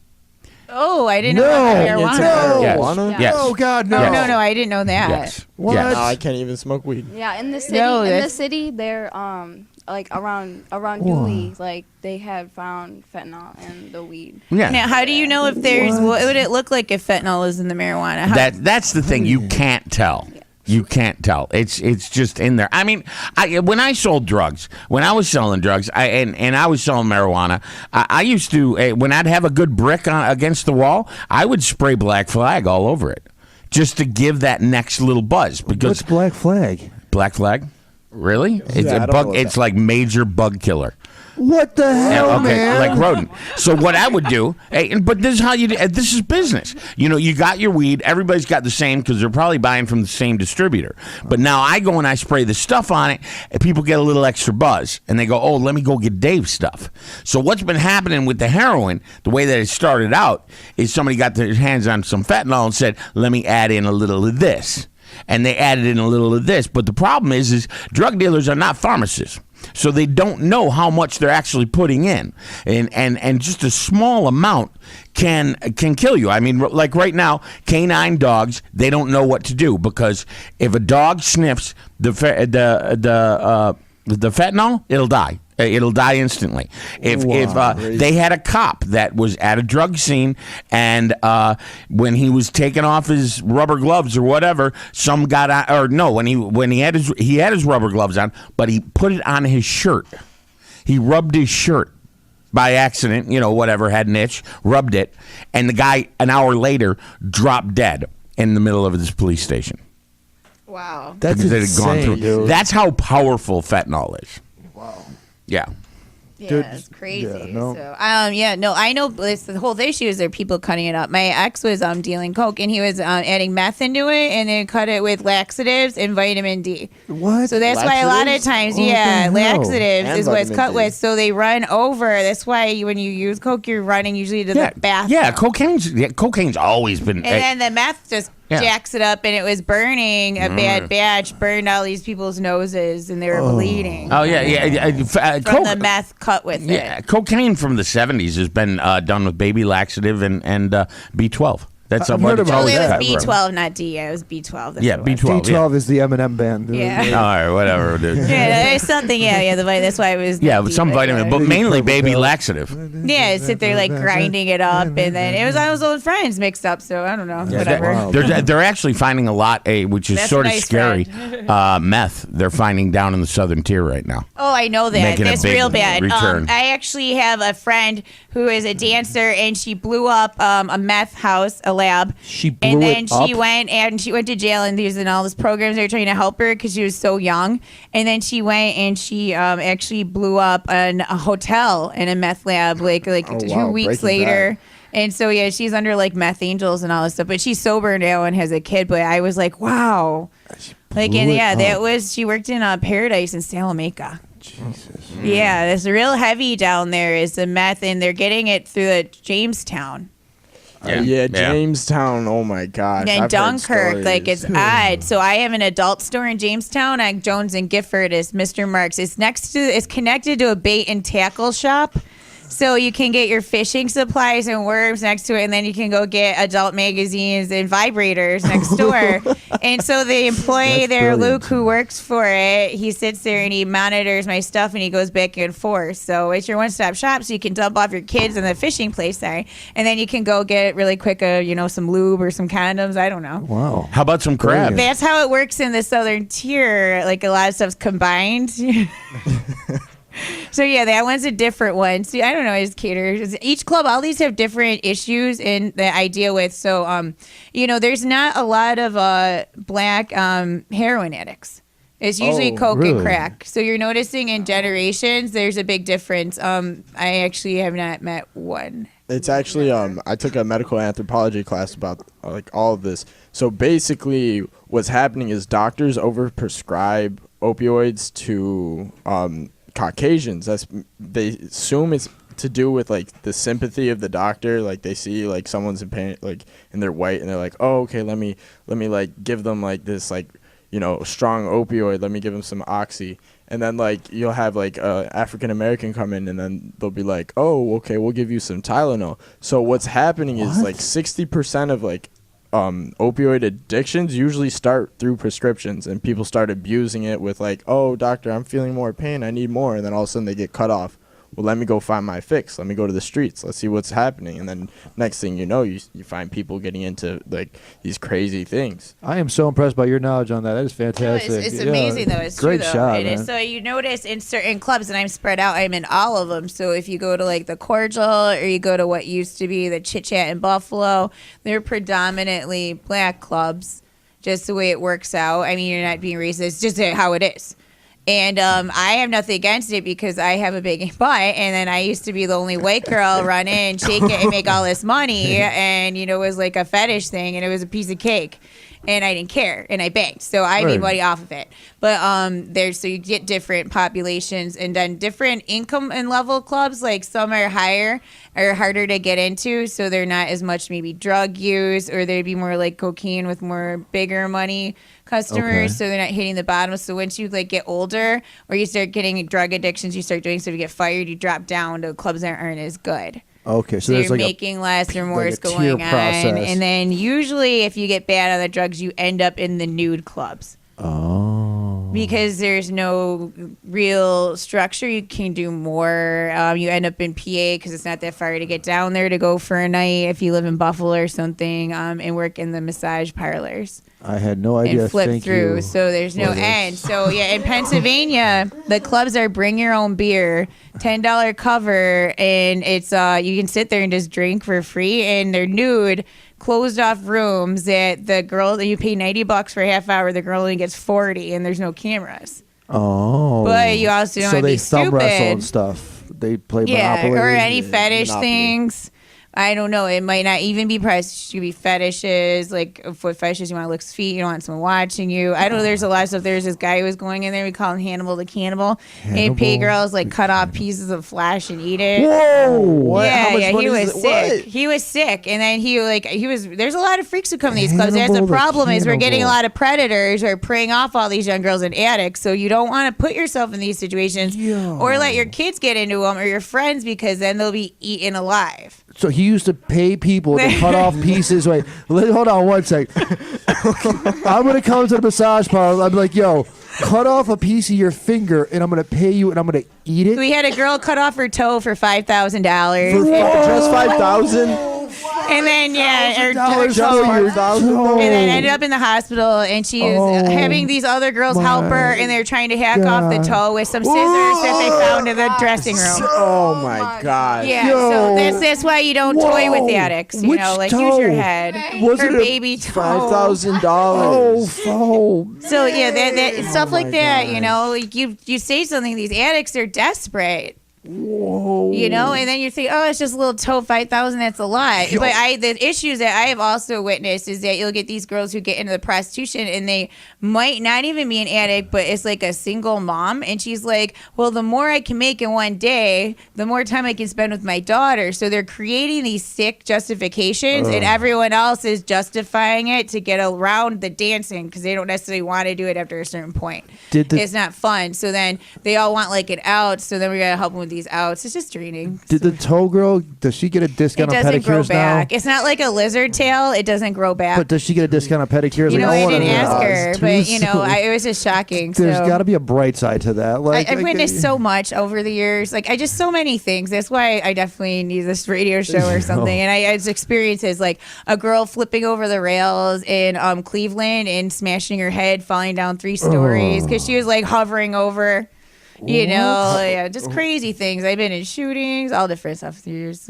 Oh, I didn't know about the marijuana. Marijuana? Yes. Oh God, no! No, I didn't know that. Yes. What? Yes. No, I can't even smoke weed. Yeah, in the city, No, in the that's- city, they're like around Dewey, like they had found fentanyl in the weed. Yeah. Now, how do you know if there's what would it look like if fentanyl is in the marijuana? That's the thing. You can't tell. You can't tell. It's just in there. I mean, when I sold drugs, when I was selling drugs, and I was selling marijuana, I used to, when I'd have a good brick against the wall, I would spray Black Flag all over it just to give that next little buzz. Because what's Black Flag? Black Flag? Really? Yeah, It's like major bug killer. What the hell, man? Like rodent. So what I would do, but this is how you do. This is business. You know, you got your weed. Everybody's got the same because they're probably buying from the same distributor. But now I go and I spray the stuff on it, and people get a little extra buzz, and they go, "Oh, let me go get Dave's stuff." So what's been happening with the heroin? The way that it started out is somebody got their hands on some fentanyl and said, "Let me add in a little of this." And they added in a little of this. But the problem is drug dealers are not pharmacists. So they don't know how much they're actually putting in. And just a small amount can kill you. I mean, like right now, canine dogs, they don't know what to do because if a dog sniffs the fentanyl, it'll die. It'll die instantly. If they had a cop that was at a drug scene and when he was taking off his rubber gloves or whatever, some got on, or no, when he had his rubber gloves on, but he put it on his shirt. He rubbed his shirt by accident, whatever, had an itch, rubbed it, and the guy an hour later dropped dead in the middle of this police station. Wow. That's insane, dude. That's how powerful fentanyl is. Wow. Yeah. Yeah, Dude, it's crazy. yeah, no. So, I know it's the whole issue is there are people cutting it up. My ex was dealing coke and he was adding meth into it and then cut it with laxatives and vitamin D. What? So that's why a lot of times, What the hell? laxatives And is what's vitamin cut D. with. So they run over. That's why when you use coke, you're running usually to the bathroom. Yeah, cocaine's always been. And then the meth just jacks it up, and it was burning a bad batch, burned all these people's noses, and they were bleeding. Oh yeah. From the meth cut with it. Yeah, cocaine from the 70s has been done with baby laxative and B12. That's I've heard about Well, it that. was B12, not D. It was B12. That's Yeah, what it was. B12. D12 is the M&M band. Yeah. All right, whatever, dude. Yeah, there's something. Yeah. That's why it was. Yeah, the with D, some vitamin, but Yeah. mainly baby laxative. Yeah, sit there like grinding it up, and then it was all his old friends mixed up. So I don't know, whatever. Wow. They're actually finding a lot, which is That's sort of nice, scary. Meth they're finding down in the southern tier right now. Oh, I know that. Making a That's big real bad. return. I actually have a friend who is a dancer, and she blew up a meth house, a lab. Blew then it she up? went to jail, and there's all these programs they were trying to help her because she was so young. And then she went and she actually blew up a hotel in a meth lab like 2 weeks Breaking later. Bad. And so she's under like meth angels and all this stuff, but she's sober now and has a kid. But I was like, wow, she worked in Paradise in Salamanca. Jesus. Yeah, it's real heavy down there. Is the meth, and they're getting it through the Jamestown. Jamestown. Oh my gosh. And I've heard Dunkirk, like stories. it's odd. So I have an adult store in Jamestown. Jones and Gifford is Mr. Marks. It's connected to a bait and tackle shop. So you can get your fishing supplies and worms next to it, and then you can go get adult magazines and vibrators next door. And so the employee there, brilliant. Luke, who works for it, he sits there and he monitors my stuff and he goes back and forth. So it's your one-stop shop, so you can dump off your kids in the fishing place there, and then you can go get really quick, some lube or some condoms. I don't know. Wow. How about some crabs? That's how it works in the southern tier. Like a lot of stuff's combined. So that one's a different one. See, I don't know. It's catered. Each club, all these have different issues in that I deal with. So, there's not a lot of black heroin addicts. It's usually coke and crack. So you're noticing in generations, there's a big difference. I actually have not met one. It's actually I took a medical anthropology class about all of this. So basically what's happening is doctors overprescribe opioids to Caucasians. They assume it's to do with the sympathy of the doctor. Like they see someone's in pain, and they're white, and they're like, oh, okay, let me give them this strong opioid. Let me give them some oxy. And then you'll have African American come in, and then they'll be like, oh, okay, we'll give you some Tylenol. So what's happening is 60% of opioid addictions usually start through prescriptions, and people start abusing it with like, oh, doctor, I'm feeling more pain, I need more, and then all of a sudden they get cut off. Well, let me go find my fix. Let me go to the streets. Let's see what's happening. And then next thing you know, you find people getting into like these crazy things. I am so impressed by your knowledge on that. That is fantastic. No, it's amazing, though. It's great true, though. shot, It is. So you notice in certain clubs, and I'm spread out, I'm in all of them. So if you go to like the Cordial or you go to what used to be the Chit Chat in Buffalo, they're predominantly black clubs, just the way it works out. I mean, you're not being racist, just how it is. And I have nothing against it because I have a big butt, and then I used to be the only white girl run in, shake it, and make all this money, and it was like a fetish thing, and it was a piece of cake, and I didn't care, and I banged, so I made money off of it. But so you get different populations, and then different income and level clubs. Like some are higher, are harder to get into, so they're not as much maybe drug use, or they'd be more like cocaine with more bigger money customers, so they're not hitting the bottom. So once you like get older or you start getting drug addictions, you start doing stuff, you get fired, you drop down to clubs that aren't as good. Okay, so there's you're like making less or more is tier going on. process. And then usually if you get bad on the drugs, you end up in the nude clubs. Oh. Because there's no real structure, you can do more. You end up in PA because it's not that far to get down there to go for a night if you live in Buffalo or something, and work in the massage parlors. I had no idea. And flip Thank through, you so there's no end. So yeah, in Pennsylvania, the clubs are bring your own beer, $10 cover, and it's you can sit there and just drink for free, and they're nude, closed off rooms that the girl that you pay $90 for a half hour, the girl only gets 40, and there's no cameras. Oh, but you also don't so have to they be thumb stupid. wrestle and stuff. They play Monopoly, or any fetish Monopoly. things. I don't know. It might not even be priced. It could be fetishes, like foot fetishes. You want to lick feet. You don't want someone watching you. I don't know. There's a lot of stuff. There's this guy who was going in there. We call him Hannibal the Cannibal. And he'd pay girls like cut off pieces of flesh and eat it. Whoa! What? Yeah, he was sick. He was sick, and then he was. There's a lot of freaks who come to these clubs. That's the problem is we're getting a lot of predators who are preying off all these young girls and addicts. So you don't want to put yourself in these situations or let your kids get into them or your friends, because then they'll be eaten alive. So he used to pay people to cut off pieces. Wait, hold on one sec. I'm going to come to the massage parlor. I'm like, yo, cut off a piece of your finger, and I'm going to pay you, and I'm going to eat it. We had a girl cut off her toe for $5,000. Just $5,000? And then her $5,000 and then ended up in the hospital, and she was having these other girls help her, and they're trying to hack off the toe with some scissors that they found in the dressing room. Oh my God! Yeah, so that's why you don't toy with addicts. You know, like use your head. Her baby toe. $5,000. Oh. So yeah, that stuff like that. You know, like you say something. These addicts are desperate. Whoa. You know, and then you think, oh, it's just a little toe, 5,000, that's a lot. But the issues that I have also witnessed is that you'll get these girls who get into the prostitution, and they might not even be an addict, but it's like a single mom, and she's like, well, the more I can make in one day, the more time I can spend with my daughter. So they're creating these sick justifications, and everyone else is justifying it to get around the dancing because they don't necessarily want to do it after a certain point. It's not fun. So then they all want like an out, so then we got to help them with these outs. It's just draining. Did the toe girl, does she get a discount on pedicures now? It doesn't grow back. It's not like a lizard tail. It doesn't grow back. But does she get a discount on pedicures? You know, I didn't ask her, but you know, it was just shocking. There's got to be a bright side to that. Like I've witnessed so much over the years. Like I just so many things. That's why I definitely need this radio show or something. And I had experiences like a girl flipping over the rails in Cleveland and smashing her head, falling down 3 stories because she was like hovering over. You know, yeah, just crazy things. I've been in shootings, all different stuff through years.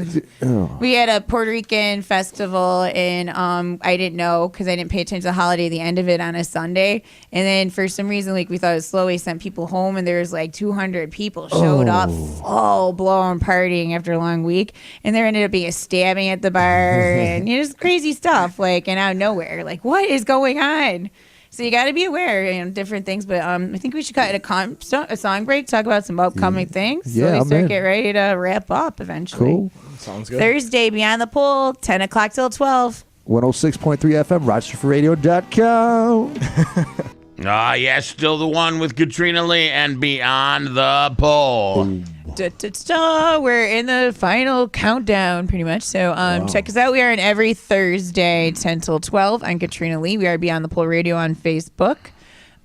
We had a Puerto Rican festival, and I didn't know because I didn't pay attention to the holiday, the end of it on a Sunday. And then for some reason, like we thought it was slow, we sent people home, and there was like 200 people showed up, full blown partying after a long week. And there ended up being a stabbing at the bar, and just crazy stuff, like, and out of nowhere, like, what is going on? So you got to be aware, different things. But I think we should cut a song break, talk about some upcoming things. Yeah, so we get ready to wrap up eventually. Cool. Sounds good. Thursday, Beyond the Pool, 10 o'clock till 12. 106.3 FM, RochesterForRadio.com. Yes, still the one with Katrina Lee and Beyond the Pole. We're in the final countdown, pretty much. So check us out. We are on every Thursday, 10 till 12 on Katrina Lee. We are Beyond the Pole Radio on Facebook.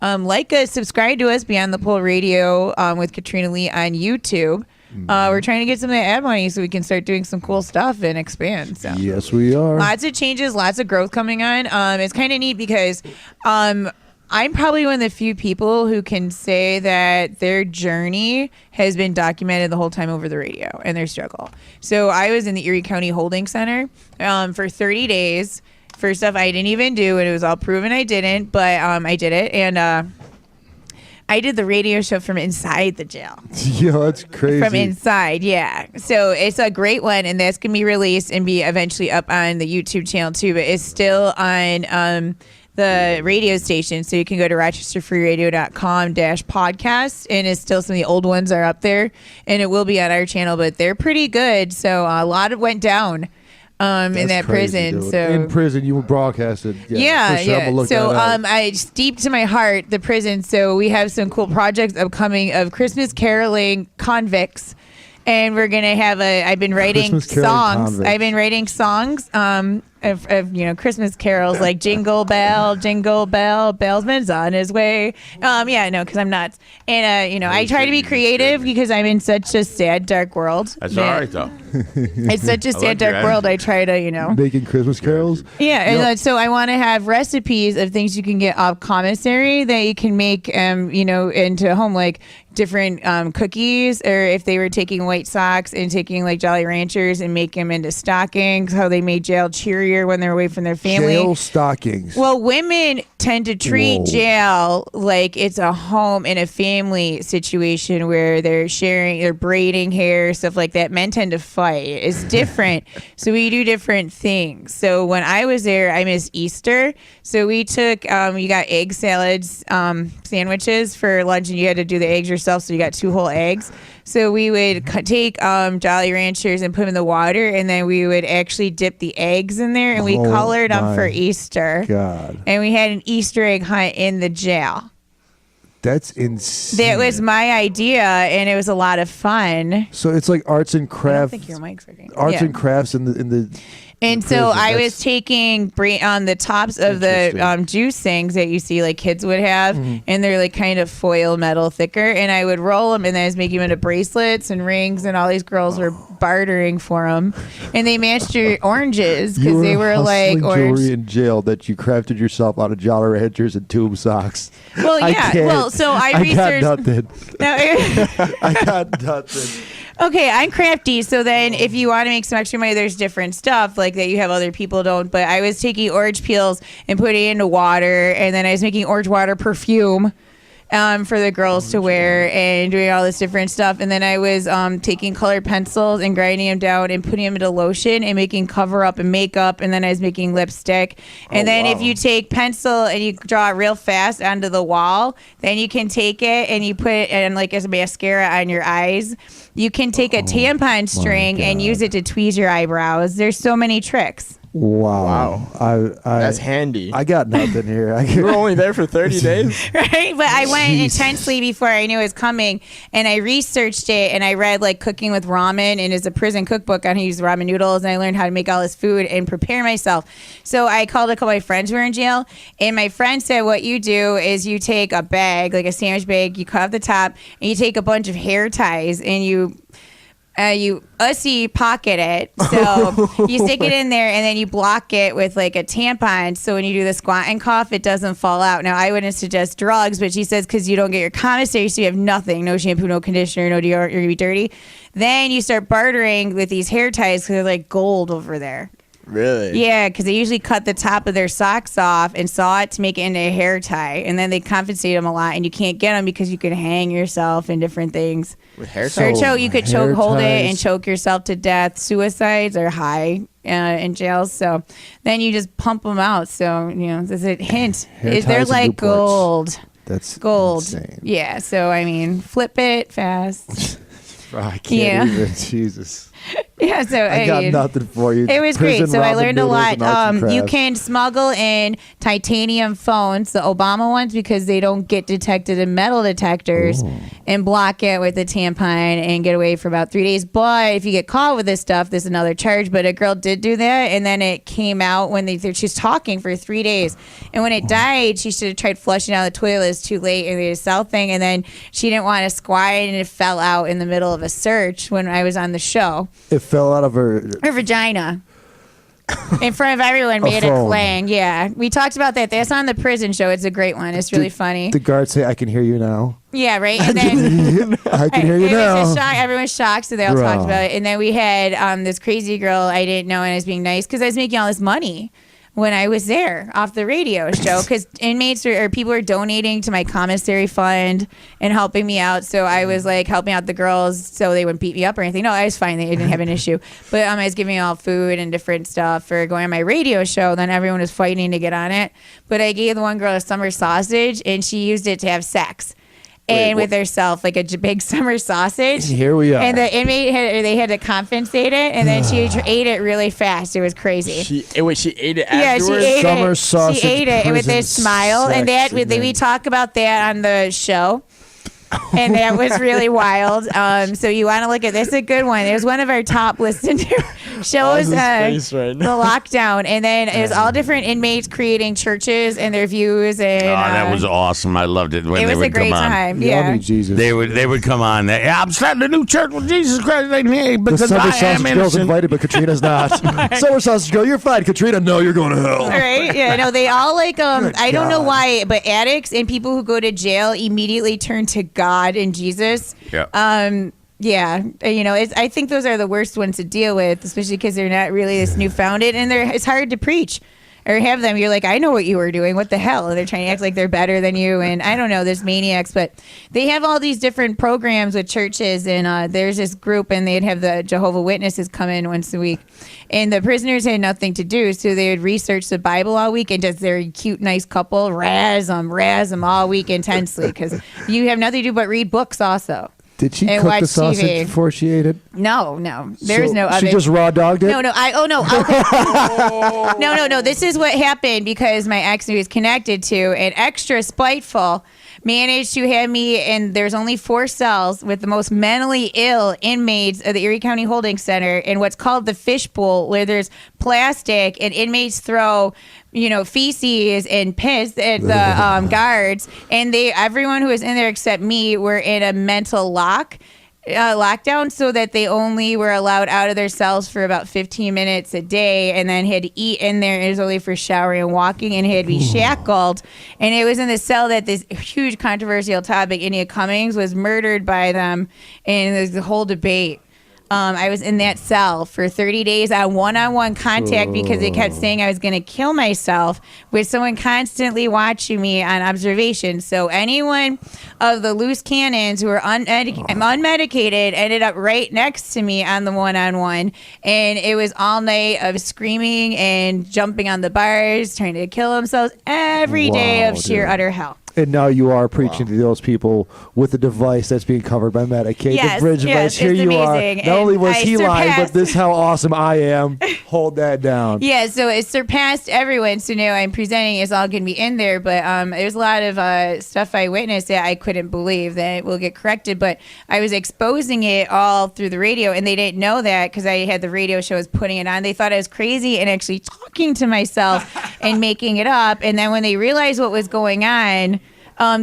Like us, subscribe to us, Beyond the Pole Radio with Katrina Lee on YouTube. We're trying to get some of the ad money so we can start doing some cool stuff and expand. So. Yes, we are. Lots of changes, lots of growth coming on. It's kind of neat because I'm probably one of the few people who can say that their journey has been documented the whole time over the radio and their struggle. So I was in the Erie County Holding Center for 30 days for stuff I didn't even do, and it was all proven I didn't, but I did it. And I did the radio show from inside the jail. Yeah, that's crazy. From inside, yeah. So it's a great one, and that's going to be released and be eventually up on the YouTube channel too, but it's still on the radio station, so you can go to rochesterfreeradio.com/podcast, and it's still some of the old ones are up there, and it will be on our channel, but they're pretty good. So a lot of went down in that crazy, prison. dude. So in prison, you were broadcasted. Yeah. For sure. Look So that up. it's deep to my heart, the prison. So we have some cool projects upcoming of Christmas caroling convicts. And we're gonna have I've been writing songs. I've been writing songs of Christmas carols like Jingle Bell, Bellsman's on his way. Because I'm nuts. And I try to be creative because I'm in such a sad, dark world. That's all right though. It's such a sad, dark world. I try to making Christmas carols. Yeah, and so I want to have recipes of things you can get off commissary that you can make into home, like different cookies, or if they were taking White Sox and taking like Jolly Ranchers and make them into stockings, how they made jail cheerier when they're away from their family. Jail stockings. Well, women tend to treat jail like it's a home and a family situation where they're braiding hair, stuff like that. Men tend to fight. It's different. So we do different things. So when I was there, I missed Easter. So we took, you got egg salads, sandwiches for lunch, and you had to do the eggs yourself. So you got 2 whole eggs. So we would take Jolly Ranchers and put them in the water, and then we would actually dip the eggs in there, and we colored them for Easter. God. And we had an Easter egg hunt in the jail. That's insane. That was my idea, and it was a lot of fun. So it's like arts and crafts. I don't think your mic's working. Arts and crafts in the. And so I was taking on the tops of the juice things that you see like kids would have, and they're like kind of foil metal thicker, and I would roll them, and then I was making them into bracelets and rings, and all these girls were bartering for them, and they matched your oranges because they were like orange jewelry in jail that you crafted yourself out of Jolly Ranchers and tube socks. Well, yeah. So I researched. Got nothing. No, I got nothing. Okay, I'm crafty, so then if you want to make some extra money, there's different stuff like that you have other people don't. But I was taking orange peels and putting it into water, and then I was making orange water perfume for the girls to wear and doing all this different stuff. And then I was taking colored pencils and grinding them down and putting them into lotion and making cover up and makeup. And then I was making lipstick. And then if you take pencil and you draw it real fast onto the wall, then you can take it and you put it in like as a mascara on your eyes. You can take a tampon string and use it to tweeze your eyebrows. There's so many tricks. Wow. That's handy. I got nothing here. You were only there for 30 days? Right? But I went intensely before I knew it was coming, and I researched it, and I read like Cooking with Ramen, and it's a prison cookbook on how to use ramen noodles, and I learned how to make all this food and prepare myself. So I called a couple of my friends who were in jail, and my friend said what you do is you take a bag, like a sandwich bag, you cut off the top, and you take a bunch of hair ties, and you pocket it, so you stick it in there, and then you block it with like a tampon, so when you do the squat and cough, it doesn't fall out. Now I wouldn't suggest drugs, but she says because you don't get your commissary, so you have nothing, no shampoo, no conditioner, no deodorant, you're gonna be dirty. Then you start bartering with these hair ties because they're like gold over there. Really? Yeah, because they usually cut the top of their socks off and saw it to make it into a hair tie, and then they compensate them a lot, and you can't get them because you can hang yourself in different things. With hair ties? Or you could hold it and choke yourself to death. Suicides are high in jails, so then you just pump them out. So there's a hint. They're like gold. That's gold. Insane. Yeah. So I mean, flip it fast. I can't even. Jesus. Yeah, so I got nothing for you. It was Prison great. So I ramen learned a noodles lot. and arts and You crafts. can smuggle in titanium phones, the Obama ones, because they don't get detected in metal detectors, and block it with a tampon and get away for about 3 days. But if you get caught with this stuff, there's another charge. But a girl did do that, and then it came out when she's talking for 3 days, and when it died, she should have tried flushing down the toilet. It's too late, and they did a south thing, and then she didn't want to squat, and it fell out in the middle of a search when I was on the show. It fell out of her Vagina. In front of everyone, made a phone. clang. Yeah, we talked about that. That's on the prison show. It's a great one. It's really funny. The guards say, "I can hear you now." Yeah, right. And then I can hear you it now. was a shock. Everyone was shocked, so they all Bro. talked about it. And then we had this crazy girl I didn't know, and I was being nice because I was making all this money when I was there off the radio show, because inmates or people were donating to my commissary fund and helping me out. So I was like helping out the girls so they wouldn't beat me up or anything. No, I was fine. They didn't have an issue. But I was giving all food and different stuff for going on my radio show. Then everyone was fighting to get on it. But I gave the one girl a summer sausage, and she used it to have sex. And with herself, like a big summer sausage. Here we are. And the inmate they had to compensate it, and then she ate it really fast. It was crazy. She ate it Yeah, afterwards? she ate Summer it. sausage She ate it with prison this smile, and sex we talk about that on the show. And that was really wild. So you want to look at this? It's a good one. It was one of our top listened to shows. his face right the now. lockdown, and then it was all different inmates creating churches and their views. And that was awesome. I loved it when it they was would a great come on. time. Y'all Yeah. need Jesus. They would come on. I'm starting a new church with Jesus Christ. the Because summer I am sausage girl's innocent. invited, but Katrina's not. Summer sausage girl, you're fine. Katrina, no, you're going to hell. Right? Yeah, no, they all like I don't know God. why, but addicts and people who go to jail immediately turn to God and Jesus. Yeah. Yeah, I think those are the worst ones to deal with, especially because they're not really this newfounded, and it's hard to preach or have them. You're like, I know what you were doing. What the hell? And they're trying to act like they're better than you, and I don't know, there's maniacs, but they have all these different programs with churches, and there's this group, and they'd have the Jehovah's Witnesses come in once a week, and the prisoners had nothing to do, so they would research the Bible all week, and just their cute, nice couple razz them all week intensely, because you have nothing to do but read books also. Did she And cook watch the sausage TV. before she ate it? No, there's So no oven. She just raw dogged it? No. Okay. No. This is what happened because my ex who was connected to and extra spiteful managed to have me, and there's only 4 cells with the most mentally ill inmates of the Erie County Holding Center in what's called the fishbowl, where there's plastic and inmates throw feces and piss at the guards, and everyone who was in there except me were in a mental lockdown, so that they only were allowed out of their cells for about 15 minutes a day, and then had to eat in there. It was only for showering and walking, and had to be shackled. And it was in the cell that this huge controversial topic, India Cummings, was murdered by them, and there's the whole debate. I was in that cell for 30 days on one-on-one contact because they kept saying I was going to kill myself, with someone constantly watching me on observation. So anyone of the loose cannons who were unmedicated ended up right next to me on the one-on-one. And it was all night of screaming and jumping on the bars, trying to kill themselves every day of sheer utter hell. And now you are preaching to those people with a device that's being covered by Medicaid. Yes, the bridge device. it's Here you amazing. are. Not only And was I he lying, but surpassed- this is how awesome I am. Hold that down. Yeah, so it surpassed everyone. So now I'm presenting it's all going to be in there. But there's a lot of stuff I witnessed that I couldn't believe that will get corrected. But I was exposing it all through the radio, and they didn't know that because I had the radio shows putting it on. They thought I was crazy and actually talking to myself and making it up. And then when they realized what was going on,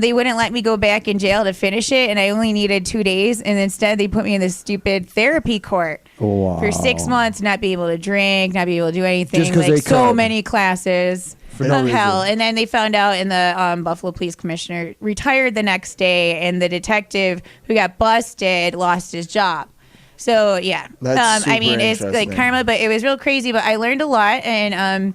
they wouldn't let me go back in jail to finish it, and I only needed 2 days. And instead, they put me in this stupid therapy court for 6 months, not be able to drink, not be able to do anything. Just 'cause like they so could. many classes. For no Hell. reason. And then they found out, and the Buffalo Police Commissioner retired the next day, and the detective who got busted lost his job. So yeah, That's I mean, super it's like interesting. karma, but it was real crazy. But I learned a lot, and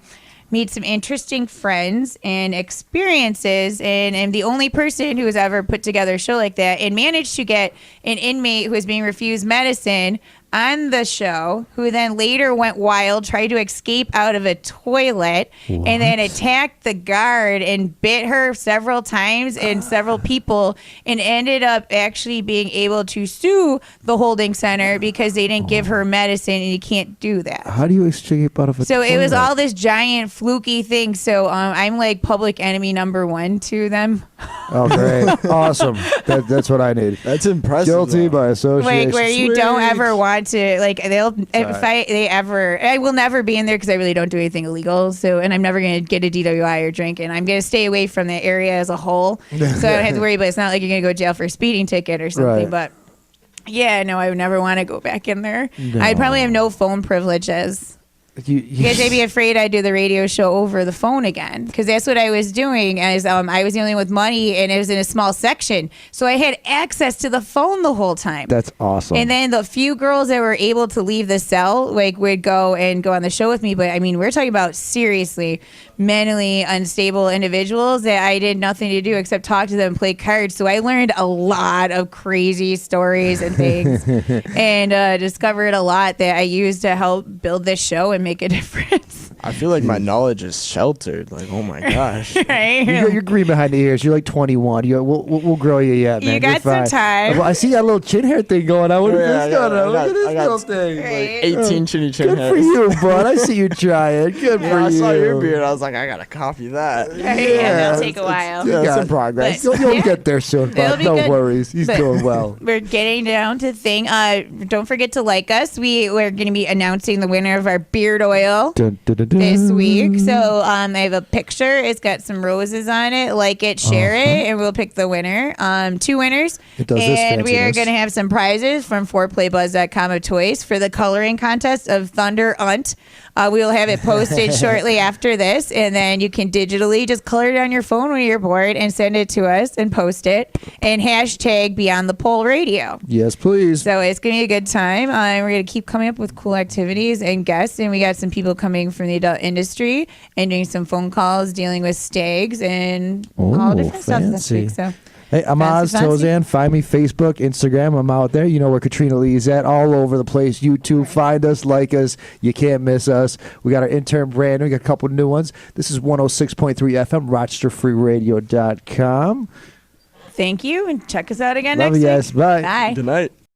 meet some interesting friends and experiences, and am the only person who has ever put together a show like that and managed to get an inmate who was being refused medicine on the show, who then later went wild, tried to escape out of a toilet, and then attacked the guard and bit her several times and several people, and ended up actually being able to sue the holding center because they didn't give her medicine, and you can't do that. How do you escape out of a toilet? So it was all this giant fluky thing. So I'm like public enemy number 1 to them. Oh, great. Awesome. That's what I need. That's impressive. Guilty by association. Like where you don't ever want to, like I will never be in there because I really don't do anything illegal. So, and I'm never going to get a DWI or drink, and I'm going to stay away from the area as a whole. So I don't have to worry, but it's not like you're going to go to jail for a speeding ticket or something. Right. But yeah, no, I would never want to go back in there. No. I'd probably have no phone privileges. Because I'd be afraid I'd do the radio show over the phone again. Because that's what I was doing. As I was the only one with money, and it was in a small section, so I had access to the phone the whole time. That's awesome. And then the few girls that were able to leave the cell, like, would go on the show with me. But I mean, we're talking about seriously mentally unstable individuals that I did nothing to do except talk to them and play cards. So I learned a lot of crazy stories and things, and discovered a lot that I used to help build this show and make a difference. I feel like my knowledge is sheltered. Like, oh my gosh. Right? You're green behind the ears. You're like 21. We'll grow you yet, man. You got some time. Well, I see that little chin hair thing going on. What is this going on? Look at this I got little thing. Right. 18 chinny chin Good hairs. for you, bud. I see you trying. Good for you. I saw your beard. I was like, I gotta copy that. Yeah, it'll take a while. Yeah, some progress. But- You'll get there soon, It'll bud. be No good. worries. He's But- doing well. We're getting down to the thing. Don't forget to like us. We're going to be announcing the winner of our beard oil Dun, dun, dun, dun. this week. So I have a picture. It's got some roses on it. Like it, share it, and we'll pick the winner. 2 winners. It does this and we are fanciness. going to have some prizes from 4playbuzz.com of toys for the coloring contest of Thunder Unt. We will have it posted shortly after this, and then you can digitally just color it on your phone when you're bored and send it to us and post it, and hashtag Beyond the Pole Radio. Yes, please. So it's going to be a good time. We're going to keep coming up with cool activities and guests, and we got some people coming from the adult industry and doing some phone calls, dealing with stags and all different stuff this fancy. week. So. Hey, I'm Oz Fancy. Tozan. Find me Facebook, Instagram. I'm out there. You know where Katrina Lee is at. All over the place. YouTube. Find us, like us. You can't miss us. We got our intern Brandon. We got a couple new ones. This is 106.3 FM, RochesterFreeRadio.com. Thank you, and check us out again Love next you week. guys. Bye. Bye. Good night.